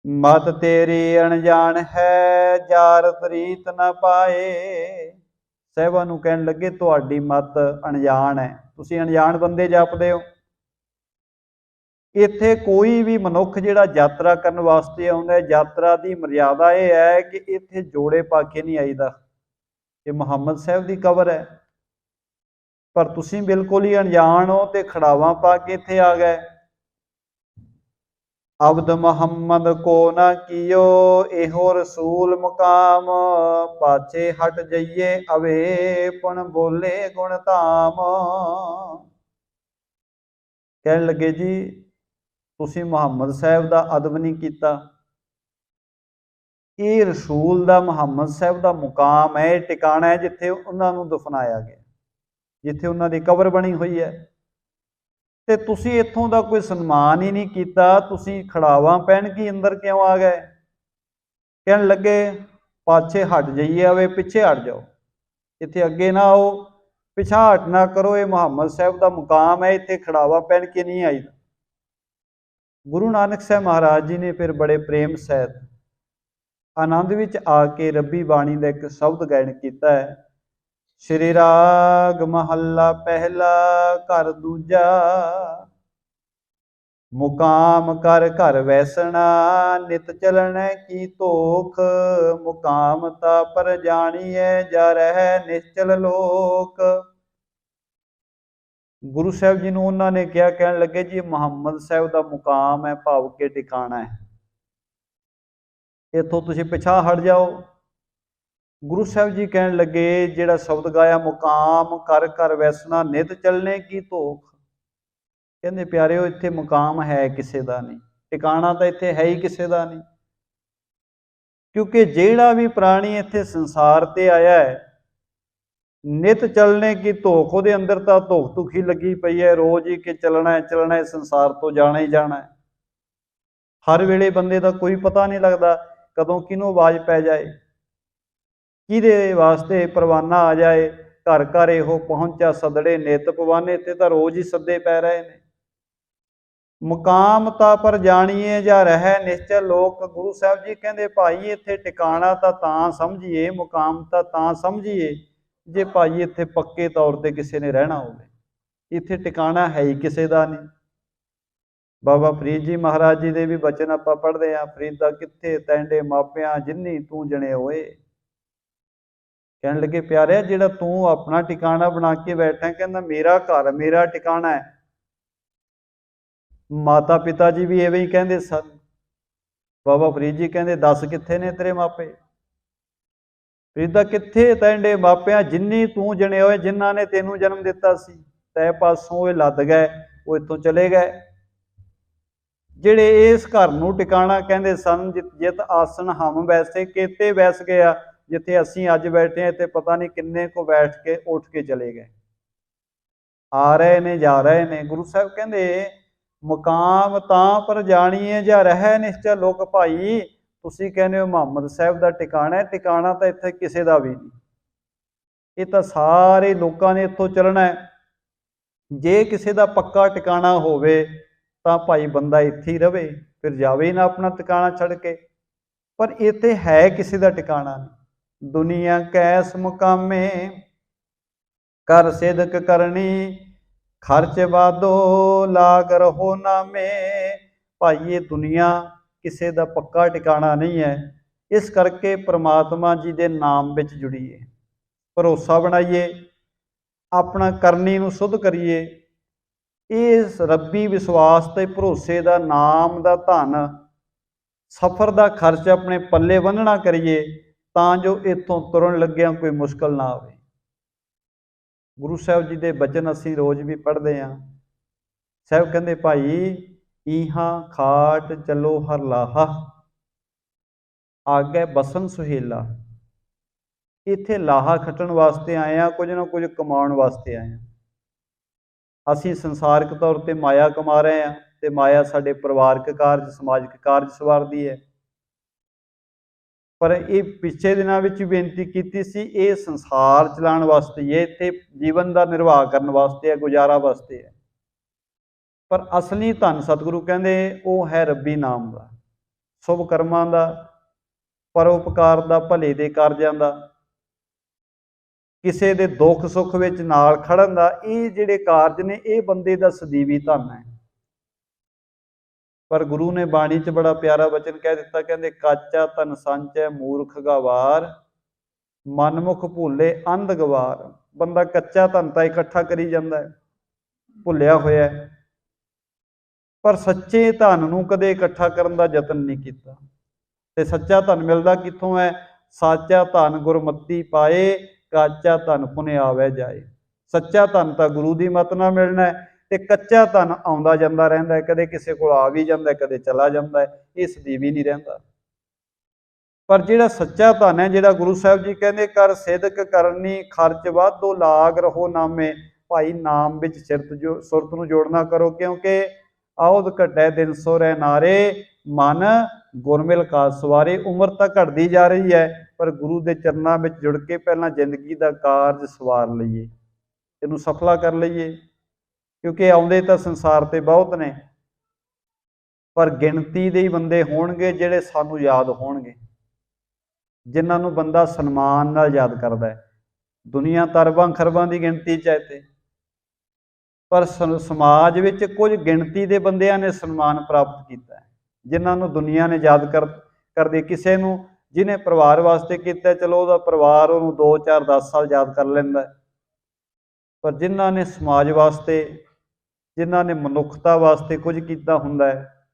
मत तेरी अनजान है जार तरीत न पाए। साहिबां नूं कहन लगे तुहाडी मत अनजान है, तुसीं अनजान बंदे जापदे हो। इत्थे कोई भी मनुख जिहड़ा यात्रा करन वास्ते आउंदा है, यात्रा की मर्यादा यह है कि इत्थे जोड़े पा के नहीं आईदा। ये मुहम्मद साहब की कबर है, पर तुसीं बिल्कुल ही अनजान हो ते खड़ावा पा के इत्थे आ गए। अब्द मुहम्मद को ना कियो एहो रसूल मुकाम, पाछे हट जाइए अवे पुन बोले गुण धाम। कहन लगे जी तुसीं मुहम्मद साहब का अदब नहीं किया। ये रसूल का मुहम्मद साहब का मुकाम है, टिकाणा है जिथे उन्होंने दफनाया गया, जिथे उन्होंने कबर बनी हुई है। ते तुसीं इत्थों दा कोई सन्मान ही नहीं किया, तुसीं खड़ावा पहन के अंदर क्यों आ गए? कहन लगे पाछे हट जाइए अवे पिछे हट जाओ, इत्थे अगे ना आओ, पिछा हट ना करो। ये मुहम्मद साहब का मुकाम है, इत्थे खड़ावा पहन के नहीं आई। गुरु नानक साहब महाराज जी ने फिर बड़े प्रेम सहित आनंद विच आके रब्बी बाणी का एक शब्द गायन किया है। श्री राग महला पहला घर दूजा, मुकाम कर घर वैसना नित चलन की तोख। मुकाम ता पर जानिए जा रह निश्चल लोक। गुरु साहब जी ने उन्होंने क्या कहन लगे जी मुहम्मद साहब का मुकाम है, भाव के टिकाणा है, इथों तुसीं पिछा हट जाओ। गुरु साहब जी कहन लगे जिहड़ा शब्द गाया मुकाम कर घर वैसना नित चलने की धोख। कहंदे प्यारिओ इत्थे मुकाम है किसी का नहीं, टिकाणा तो इत्थे है ही किसी का नहीं। क्योंकि जिहड़ा भी प्राणी इत्थे संसार ते आया है नित चलने की धोख, उहदे अंदर तो धोख धुखी लगी पई है, रोज ही कि चलना है संसार तो जाना ही जाना है। हर वेले बंदे का कोई पता नहीं लगता कदों किनों आवाज़ पै जाए, किहदे वास्ते परवाना आ जाए। घर घर इहो पहुंचा सदड़े नित पवाने, इत्थे तां रोज ही सद्दे पै रहे ने। मुकाम ता पर जाणीए जा रह निश्चल लोक। गुरु साहब जी कहंदे भाई इत्थे टिकाणा तां समझिए, मुकाम तां समझिए जे भाई इत्थे पक्के तौर पर किसी ने रहना होवे। इत्थे टिकाणा है ही किसी का नहीं। बाबा फरीद जी महाराज जी के भी बचन आपां पढ़दे हां, फरीदा कित्थे तैंडे मापियां जिन्नी तू जने होए। कहन लगे प्यारे जिहड़ा तू अपना टिकाणा बना के बैठा, कहंदा मेरा घर मेरा टिकाणा है। माता पिता जी भी इवें ही कहंदे सन। बाबा फरीद जी कहंदे दस कित्थे ने तेरे मापे? फरीदा कित्थे तैंडे मापियां जिन्नी तू जने होए, जिन्हां ने तेनू जन्म दिता सी, तै पासों ये लद गए, वो इत्थों चले गए। जिहड़े इस घर नूं टिकाणा कहंदे सन, जित आसन हम वैसे केते बैस गया, जिथे असीं अज बैठे इत्थे पता नहीं किन्ने को बैठ के उठ के चले गए, आ रहे ने जा रहे ने। गुरु साहब कहंदे मुकाम तां पर जाणीए जा रह निश्चल लोक। भाई तुसीं कहंदे हो मुहम्मद साहब का टिकाणा है, टिकाणा तां इत्थे किसी का भी नहीं, ये तां सारे लोकां ने इत्थों चलना है। जे किसी का पक्का टिकाणा होवे तां भाई बंदा इत्थे ही रवे, फिर जावे ही ना अपना टिकाणा छड़ के। पर इत्थे है किसी का टिकाणा नहीं। दुनिया कैस मुकामे कर सिदक करनी, खर्च वादो लाग रहो नामे। भाई ये दुनिया किसी का पक्का टिकाणा नहीं है, इस करके परमात्मा जी के नाम विच जुड़िए, भरोसा बनाइए, अपना करनी नूं सुध करिए। इस रब्बी विश्वास ते भरोसे का नाम का धन सफ़र का खर्च अपने पल्ले बन्हना करिए, तां जो इत्थों तुरन लग्गिया कोई मुश्किल ना आवे। गुरु साहब जी के बचन असीं रोज़ भी पढ़ते हैं। ਸਾਹਿਬ ਕਹਿੰਦੇ ਭਾਈ ਈਹਾਂ ਖਾਟ ਚਲੋ ਹਰ ਲਾਹਾ, ਆਗੇ ਬਸਨ ਸੁਹੇਲਾ। ਇੱਥੇ ਲਾਹਾ ਖੱਟਣ ਵਾਸਤੇ ਆਏ ਆ, ਕੁਝ ਨਾ ਕੁਝ ਕਮਾਉਣ ਵਾਸਤੇ ਆਏ ਆ। ਅਸੀਂ ਸੰਸਾਰਿਕ ਤੌਰ ਤੇ ਮਾਇਆ ਕਮਾ ਰਹੇ ਹਾਂ, ਤੇ ਮਾਇਆ ਸਾਡੇ ਪਰਿਵਾਰਕ ਕਾਰਜ, ਸਮਾਜਿਕ ਕਾਰਜ ਸਵਾਰਦੀ ਹੈ। ਪਰ ਇਹ ਪਿਛਲੇ ਦਿਨਾਂ ਵਿੱਚ ਬੇਨਤੀ ਕੀਤੀ ਸੀ, ਇਹ ਸੰਸਾਰ ਚਲਾਉਣ ਵਾਸਤੇ, ਇਹ ਇੱਥੇ ਜੀਵਨ ਦਾ ਨਿਰਵਾਹ ਕਰਨ ਵਾਸਤੇ ਹੈ, ਗੁਜ਼ਾਰਾ ਵਾਸਤੇ ਹੈ। ਪਰ ਅਸਲੀ ਧਨ ਸਤਿਗੁਰੂ ਕਹਿੰਦੇ ਉਹ ਹੈ ਰੱਬੀ ਨਾਮ ਦਾ, ਸ਼ੁਭ ਕਰਮਾਂ ਦਾ, ਪਰਉਪਕਾਰ ਦਾ, ਭਲੇ ਦੇ ਕਾਰਜਾਂ ਦਾ, ਕਿਸੇ ਦੇ ਦੁੱਖ ਸੁੱਖ ਵਿੱਚ ਨਾਲ ਖੜਨ ਦਾ। ਇਹ ਜਿਹੜੇ ਕਾਰਜ ਨੇ ਇਹ ਬੰਦੇ ਦਾ ਸਦੀਵੀ ਧਨ ਹੈ। ਪਰ ਗੁਰੂ ਨੇ ਬਾਣੀ 'ਚ ਬੜਾ ਪਿਆਰਾ ਵਚਨ ਕਹਿ ਦਿੱਤਾ, ਕਹਿੰਦੇ ਕਾਚਾ ਧਨ ਸੰਚੈ ਮੂਰਖ ਗਵਾਰ, ਮਨਮੁਖ ਭੁੱਲੇ ਅੰਧ ਗਵਾਰ। ਬੰਦਾ ਕੱਚਾ ਧਨ ਤਾਂ ਇਕੱਠਾ ਕਰੀ ਜਾਂਦਾ ਹੈ, ਭੁੱਲਿਆ ਹੋਇਆ, ਪਰ ਸੱਚੇ ਧਨ ਨੂੰ ਕਦੇ ਇਕੱਠਾ ਕਰਨ ਦਾ ਯਤਨ ਨਹੀਂ ਕੀਤਾ। ਤੇ ਸੱਚਾ ਧਨ ਮਿਲਦਾ ਕਿੱਥੋਂ ਹੈ? ਸਾਚਾ ਧਨ ਗੁਰਮਤੀ ਪਾਏ, ਕਾਚਾ ਧਨ ਪੁਨਿ ਆਵੇ ਜਾਏ। ਸੱਚਾ ਧਨ ਤਾਂ ਗੁਰੂ ਦੀ ਮੱਤ ਨਾਲ ਮਿਲਣਾ ਹੈ, ਤੇ ਕੱਚਾ ਧਨ ਆਉਂਦਾ ਜਾਂਦਾ ਰਹਿੰਦਾ ਹੈ, ਕਦੇ ਕਿਸੇ ਕੋਲ ਆ ਵੀ ਜਾਂਦਾ, ਕਦੇ ਚਲਾ ਜਾਂਦਾ ਹੈ, ਇਹ ਸਦੀਵੀ ਨਹੀਂ ਰਹਿੰਦਾ। ਪਰ ਜਿਹੜਾ ਸੱਚਾ ਧਨ ਹੈ, ਜਿਹੜਾ ਗੁਰੂ ਸਾਹਿਬ ਜੀ ਕਹਿੰਦੇ ਕਰ ਸਿਦਕ ਕਰਨੀ ਖਰਚ ਵਾਧੋ ਲਾਗ ਰਹੋ ਨਾਮੇ। ਭਾਈ ਨਾਮ ਵਿੱਚ ਸੁਰਤ ਨੂੰ ਜੋੜਨਾ ਕਰੋ, ਕਿਉਂਕਿ ਆਉਦ ਘਟੈ ਦਿਨ ਸੋ ਰਹਿ ਨਾਰੇ, ਮਨ ਗੁਰਮਿਲ ਕਾ ਸਵਾਰੇ। ਉਮਰ ਤਾਂ ਘਟਦੀ ਜਾ ਰਹੀ ਹੈ, ਪਰ ਗੁਰੂ ਦੇ ਚਰਨਾਂ ਵਿੱਚ ਜੁੜ ਕੇ ਪਹਿਲਾਂ ਜ਼ਿੰਦਗੀ ਦਾ ਕਾਰਜ ਸਵਾਰ ਲਈਏ, ਇਹਨੂੰ ਸਫਲਾ ਕਰ ਲਈਏ। ਕਿਉਂਕਿ ਆਉਂਦੇ ਤਾਂ ਸੰਸਾਰ ਤੇ ਬਹੁਤ ਨੇ, ਪਰ ਗਿਣਤੀ ਦੇ ਹੀ ਬੰਦੇ ਹੋਣਗੇ ਜਿਹੜੇ ਸਾਨੂੰ ਯਾਦ ਹੋਣਗੇ, ਜਿਨ੍ਹਾਂ ਨੂੰ ਬੰਦਾ ਸਨਮਾਨ ਨਾਲ ਯਾਦ ਕਰਦਾ ਹੈ। ਦੁਨੀਆ ਤਾਂ ਅਰਬਾਂ ਖਰਬਾਂ ਦੀ ਗਿਣਤੀ 'ਚ ਹੈ ਤੇ, ਪਰ ਸਮਾਜ ਵਿੱਚ ਕੁਝ ਗਿਣਤੀ ਦੇ ਬੰਦਿਆਂ ਨੇ ਸਨਮਾਨ ਪ੍ਰਾਪਤ ਕੀਤਾ ਹੈ, ਜਿਨ੍ਹਾਂ ਨੂੰ ਦੁਨੀਆ ਨੇ ਯਾਦ ਕਰਦੇ। ਕਿਸੇ ਨੂੰ ਜਿਹਨੇ ਪਰਿਵਾਰ ਵਾਸਤੇ ਕੀਤਾ, ਚਲੋ ਉਹਦਾ ਪਰਿਵਾਰ ਉਹਨੂੰ 2, 4, 10 ਸਾਲ ਯਾਦ ਕਰ ਲੈਂਦਾ। ਪਰ ਜਿਨ੍ਹਾਂ ਨੇ ਸਮਾਜ ਵਾਸਤੇ, ਜਿਨ੍ਹਾਂ ਨੇ ਮਨੁੱਖਤਾ ਵਾਸਤੇ ਕੁਝ ਕੀਤਾ ਹੁੰਦਾ ਹੈ,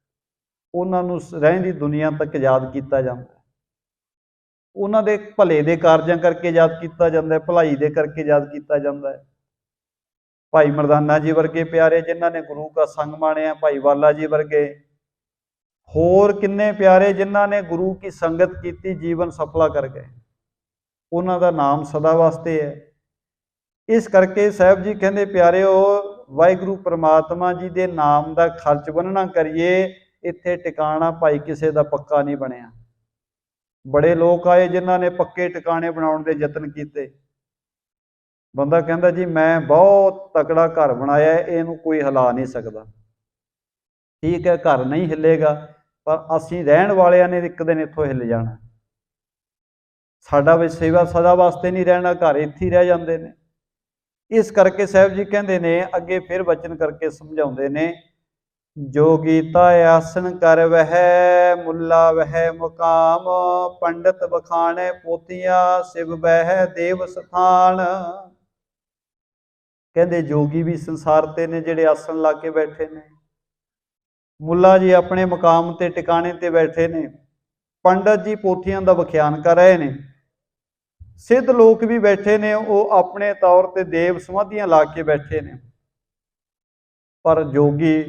ਉਹਨਾਂ ਨੂੰ ਰਹਿੰਦੀ ਦੁਨੀਆ ਤੱਕ ਯਾਦ ਕੀਤਾ ਜਾਂਦਾ। ਉਹਨਾਂ ਦੇ ਭਲੇ ਦੇ ਕਾਰਜਾਂ ਕਰਕੇ ਯਾਦ ਕੀਤਾ ਜਾਂਦਾ, ਭਲਾਈ ਦੇ ਕਰਕੇ ਯਾਦ ਕੀਤਾ ਜਾਂਦਾ ਹੈ। ਭਾਈ ਮਰਦਾਨਾ ਜੀ ਵਰਗੇ ਪਿਆਰੇ, ਜਿਨ੍ਹਾਂ ਨੇ ਗੁਰੂ ਕਾ ਸੰਗ ਮਾਣਿਆ, ਭਾਈ ਵਾਲਾ ਜੀ ਵਰਗੇ, ਹੋਰ ਕਿੰਨੇ ਪਿਆਰੇ ਜਿਨ੍ਹਾਂ ਨੇ ਗੁਰੂ ਕੀ ਸੰਗਤ ਕੀਤੀ, ਜੀਵਨ ਸਫਲਾ ਕਰ ਗਏ। ਉਹਨਾਂ ਦਾ ਨਾਮ ਸਦਾ ਵਾਸਤੇ ਹੈ। ਇਸ ਕਰਕੇ ਸਾਹਿਬ ਜੀ ਕਹਿੰਦੇ ਪਿਆਰਿਓ, ਵਾਹਿਗੁਰੂ ਪ੍ਰਮਾਤਮਾ ਜੀ ਦੇ ਨਾਮ ਦਾ ਖਰਚ ਬੰਨਣਾ ਕਰੀਏ। ਇੱਥੇ ਟਿਕਾਣਾ ਭਾਈ ਕਿਸੇ ਦਾ ਪੱਕਾ ਨਹੀਂ ਬਣਿਆ। ਬੜੇ ਲੋਕ ਆਏ ਜਿਨ੍ਹਾਂ ਨੇ ਪੱਕੇ ਟਿਕਾਣੇ ਬਣਾਉਣ ਦੇ ਯਤਨ ਕੀਤੇ। ਬੰਦਾ ਕਹਿੰਦਾ ਜੀ ਮੈਂ ਬਹੁਤ ਤਕੜਾ ਘਰ ਬਣਾਇਆ, ਇਹਨੂੰ ਕੋਈ ਹਿਲਾ ਨਹੀਂ ਸਕਦਾ। ਠੀਕ ਹੈ, ਘਰ ਨਹੀਂ ਹਿੱਲੇਗਾ, ਪਰ ਅਸੀਂ ਰਹਿਣ ਵਾਲਿਆਂ ਨੇ ਇੱਕ ਦਿਨ ਇੱਥੋਂ ਹਿੱਲ ਜਾਣਾ। ਸਾਡਾ ਵੀ ਸੇਵਾ ਸਦਾ ਵਾਸਤੇ ਨਹੀਂ ਰਹਿਣਾ, ਘਰ ਇੱਥੇ ਹੀ ਰਹਿ ਜਾਂਦੇ ਨੇ। ਇਸ ਕਰਕੇ ਸਾਹਿਬ ਜੀ ਕਹਿੰਦੇ ਨੇ, ਅੱਗੇ ਫਿਰ ਵਚਨ ਕਰਕੇ ਸਮਝਾਉਂਦੇ ਨੇ, ਜੋਗੀਤਾ ਆਸਨ ਕਰ ਵਹਿ, ਮੁੱਲਾ ਵਹਿ ਮੁਕਾਮ, ਪੰਡਤ ਬਖਾਣੇ ਪੋਤੀਆਂ, ਸਿਵ ਬਹਿ ਦੇਵ ਸਥਾਨ। ਕਹਿੰਦੇ ਜੋਗੀ ਵੀ ਸੰਸਾਰ ਤੇ ਨੇ ਜਿਹੜੇ ਆਸਣ ਲਾ ਕੇ ਬੈਠੇ ਨੇ, ਮੁੱਲਾ ਜੀ ਆਪਣੇ ਮੁਕਾਮ ਤੇ ਟਿਕਾਣੇ ਤੇ ਬੈਠੇ ਨੇ, ਪੰਡਤ ਜੀ ਪੋਥੀਆਂ ਦਾ ਵਿਖਿਆਨ ਕਰ ਰਹੇ ਨੇ, ਸਿੱਧ ਲੋਕ ਵੀ ਬੈਠੇ ਨੇ, ਉਹ ਆਪਣੇ ਤੌਰ ਤੇ ਦੇਵ ਸਮਾਧੀਆਂ ਲਾ ਕੇ ਬੈਠੇ ਨੇ। ਪਰ ਜੋਗੀ,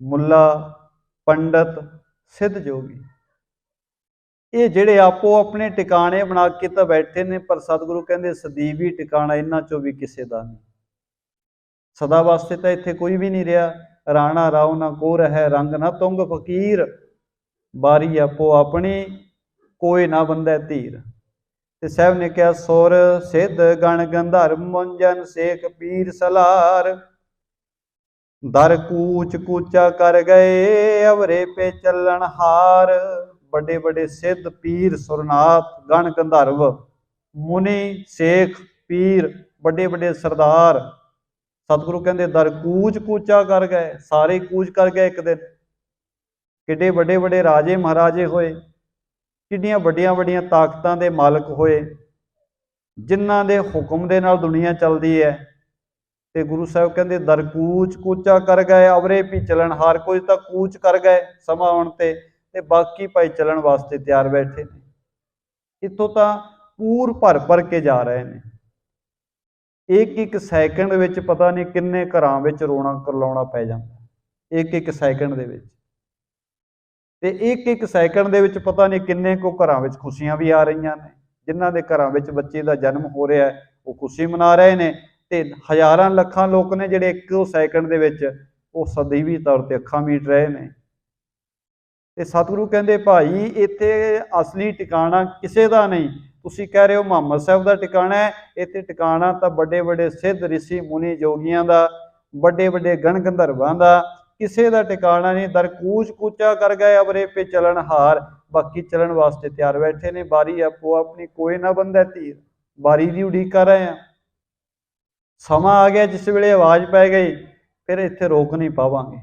ਮੁੱਲਾ, ਪੰਡਤ, ਸਿੱਧ ਜੋਗੀ, ਇਹ ਜਿਹੜੇ ਆਪੋ ਆਪਣੇ ਟਿਕਾਣੇ ਬਣਾ ਕੇ ਤਾਂ ਬੈਠੇ ਨੇ, ਪਰ ਸਤਿਗੁਰੂ ਕਹਿੰਦੇ ਸਦੀਵੀ ਟਿਕਾਣਾ ਇਹਨਾਂ ਚੋਂ ਵੀ ਕਿਸੇ ਦਾ ਨਹੀਂ। ਸਦਾ ਵਾਸਤੇ ਤਾਂ ਇੱਥੇ ਕੋਈ ਵੀ ਨਹੀਂ ਰਿਹਾ। ਰਾਣਾ ਰਾਉ ਨਾ ਕੋ ਰਹਿ, ਰੰਗ ਨਾ ਤੁੰਗ ਫਕੀਰ, ਬਾਰੀ ਆਪੋ ਆਪਣੀ, ਕੋਈ ਨਾ ਬੰਦੈ ਧੀਰ। ਤੇ ਸਾਹਿਬ ਨੇ ਕਿਹਾ, ਸੁਰ ਸਿੱਧ ਗਣ ਗੰਧਰਵ ਮੁੰਜਨ, ਸੇਖ ਪੀਰ ਸਲਾਰ, ਦਰ ਕੂਚ ਕੂਚਾ ਕਰ ਗਏ, ਅਵਰੇ ਪੇ ਚੱਲਣ ਹਾਰ। ਵੱਡੇ ਵੱਡੇ ਸਿੱਧ, ਪੀਰ, ਸੁਰਨਾਥ, ਗਣ ਗੰਧਰਵ, ਮੁਨੀ, ਸੇਖ, ਪੀਰ, ਵੱਡੇ ਵੱਡੇ ਸਰਦਾਰ, ਸਤਿਗੁਰੂ ਕਹਿੰਦੇ ਦਰ ਕੂਚ ਕੂਚਾ ਕਰ ਗਏ, ਸਾਰੇ ਕੂਚ ਕਰ ਗਏ ਇੱਕ ਦਿਨ। ਕਿੱਡੇ ਵੱਡੇ ਵੱਡੇ ਰਾਜੇ ਮਹਾਰਾਜੇ ਹੋਏ, ਕਿੱਡੀਆਂ ਵੱਡੀਆਂ ਵੱਡੀਆਂ ਤਾਕਤਾਂ ਦੇ ਮਾਲਕ ਹੋਏ, ਜਿਨ੍ਹਾਂ ਦੇ ਹੁਕਮ ਦੇ ਨਾਲ ਦੁਨੀਆ ਚੱਲਦੀ ਹੈ। ਤੇ ਗੁਰੂ ਸਾਹਿਬ ਕਹਿੰਦੇ ਦਰ ਕੂਚ ਕੂਚਾ ਕਰ ਗਏ, ਅਵਰੇ ਵੀ ਚੱਲਣ ਹਾਰ। ਕੁਝ ਤਾਂ ਕੂਚ ਕਰ ਗਏ ਸਮਾਂ ਆਉਣ ਤੇ ਬਾਕੀ ਭਾਈ ਚੱਲਣ ਵਾਸਤੇ ਤਿਆਰ ਬੈਠੇ ਨੇ। ਇੱਥੋਂ ਤਾਂ ਪੂਰ ਭਰ ਭਰ ਕੇ ਜਾ ਰਹੇ ਨੇ। ਇੱਕ ਇੱਕ ਸੈਕਿੰਡ ਵਿੱਚ ਪਤਾ ਨਹੀਂ ਕਿੰਨੇ ਘਰਾਂ ਵਿੱਚ ਰੋਣਾ ਕਰਲਾਉਣਾ ਪੈ ਜਾਂਦਾ, ਇੱਕ ਇੱਕ ਸੈਕਿੰਡ ਦੇ ਵਿੱਚ। ਤੇ ਇੱਕ ਇੱਕ ਸੈਕਿੰਡ ਦੇ ਵਿੱਚ ਪਤਾ ਨਹੀਂ ਕਿੰਨੇ ਕੁ ਘਰਾਂ ਵਿੱਚ ਖੁਸ਼ੀਆਂ ਵੀ ਆ ਰਹੀਆਂ ਨੇ। ਜਿਨ੍ਹਾਂ ਦੇ ਘਰਾਂ ਵਿੱਚ ਬੱਚੇ ਦਾ ਜਨਮ ਹੋ ਰਿਹਾ ਹੈ ਉਹ ਖੁਸ਼ੀ ਮਨਾ ਰਹੇ ਨੇ, ਤੇ ਹਜ਼ਾਰਾਂ ਲੱਖਾਂ ਲੋਕ ਨੇ ਜਿਹੜੇ ਇੱਕੋ ਸੈਕਿੰਡ ਦੇ ਵਿੱਚ ਉਹ ਸਦੀਵੀ ਤੌਰ ਤੇ ਅੱਖਾਂ ਮੀਟ ਰਹੇ ਨੇ। ਤੇ ਸਤਿਗੁਰੂ ਕਹਿੰਦੇ ਭਾਈ ਇੱਥੇ ਅਸਲੀ ਟਿਕਾਣਾ ਕਿਸੇ ਦਾ ਨਹੀਂ। ਤੁਸੀਂ ਕਹਿ ਰਹੇ ਹੋ ਮੁਹੰਮਦ ਸਾਹਿਬ ਦਾ ਟਿਕਾਣਾ ਹੈ, ਇੱਥੇ ਟਿਕਾਣਾ ਤਾਂ ਵੱਡੇ ਵੱਡੇ ਸਿੱਧ ਰਿਸ਼ੀ ਮੁਨੀ ਜੋਗੀਆਂ ਦਾ, ਵੱਡੇ ਵੱਡੇ ਗਣ ਗੰਧਰਵਾਂ ਦਾ, ਕਿਸੇ ਦਾ ਟਿਕਾਣਾ ਨਹੀਂ। ਦਰ ਕੂਚ ਕੂਚਾ ਕਰ ਗਏ ਅਵਰੇ ਪੇ ਚਲਣ ਹਾਰ, ਬਾਕੀ ਚੱਲਣ ਵਾਸਤੇ ਤਿਆਰ ਬੈਠੇ ਨੇ। ਬਾਰੀ ਆਪੋ ਆਪਣੀ, ਕੋਈ ਨਾ ਬੰਦਾ ਧੀਰ, ਬਾਰੀ ਦੀ ਉਡੀਕ ਕਰ ਰਹੇ ਆ। ਸਮਾਂ ਆ ਗਿਆ ਜਿਸ ਵੇਲੇ ਆਵਾਜ਼ ਪੈ ਗਈ, ਫਿਰ ਇੱਥੇ ਰੋਕ ਨਹੀਂ ਪਾਵਾਂਗੇ,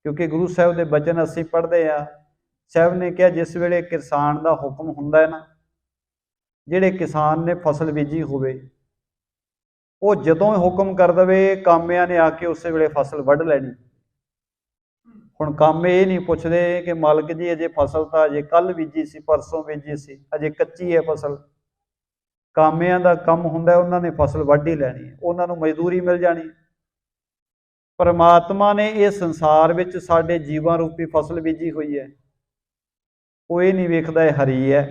ਕਿਉਂਕਿ ਗੁਰੂ ਸਾਹਿਬ ਦੇ ਬਚਨ ਅਸੀਂ ਪੜ੍ਹਦੇ ਆ। ਸਾਹਿਬ ਨੇ ਕਿਹਾ ਜਿਸ ਵੇਲੇ ਕਿਸਾਨ ਦਾ ਹੁਕਮ ਹੁੰਦਾ ਹੈ ਨਾ, ਜਿਹੜੇ ਕਿਸਾਨ ਨੇ ਫਸਲ ਬੀਜੀ ਹੋਵੇ, ਉਹ ਜਦੋਂ ਹੁਕਮ ਕਰ ਦੇਵੇ ਕਾਮਿਆਂ ਨੇ ਆ ਕੇ ਉਸੇ ਵੇਲੇ ਫਸਲ ਵੱਢ ਲੈਣੀ। ਹੁਣ ਕਾਮੇ ਇਹ ਨਹੀਂ ਪੁੱਛਦੇ ਕਿ ਮਾਲਕ ਜੀ ਅਜੇ ਫਸਲ ਤਾਂ ਅਜੇ ਕੱਲ੍ਹ ਬੀਜੀ ਸੀ, ਪਰਸੋਂ ਬੀਜੀ ਸੀ, ਅਜੇ ਕੱਚੀ ਹੈ ਫਸਲ। ਕਾਮਿਆਂ ਦਾ ਕੰਮ ਹੁੰਦਾ ਉਹਨਾਂ ਨੇ ਫਸਲ ਵੱਢ ਹੀ ਲੈਣੀ, ਉਹਨਾਂ ਨੂੰ ਮਜ਼ਦੂਰੀ ਮਿਲ ਜਾਣੀ। ਪਰਮਾਤਮਾ ਨੇ ਇਹ ਸੰਸਾਰ ਵਿੱਚ ਸਾਡੇ ਜੀਵਾਂ ਰੂਪੀ ਫਸਲ ਬੀਜੀ ਹੋਈ ਹੈ। ਉਹ ਇਹ ਨਹੀਂ ਵੇਖਦਾ ਇਹ ਹਰੀ ਹੈ,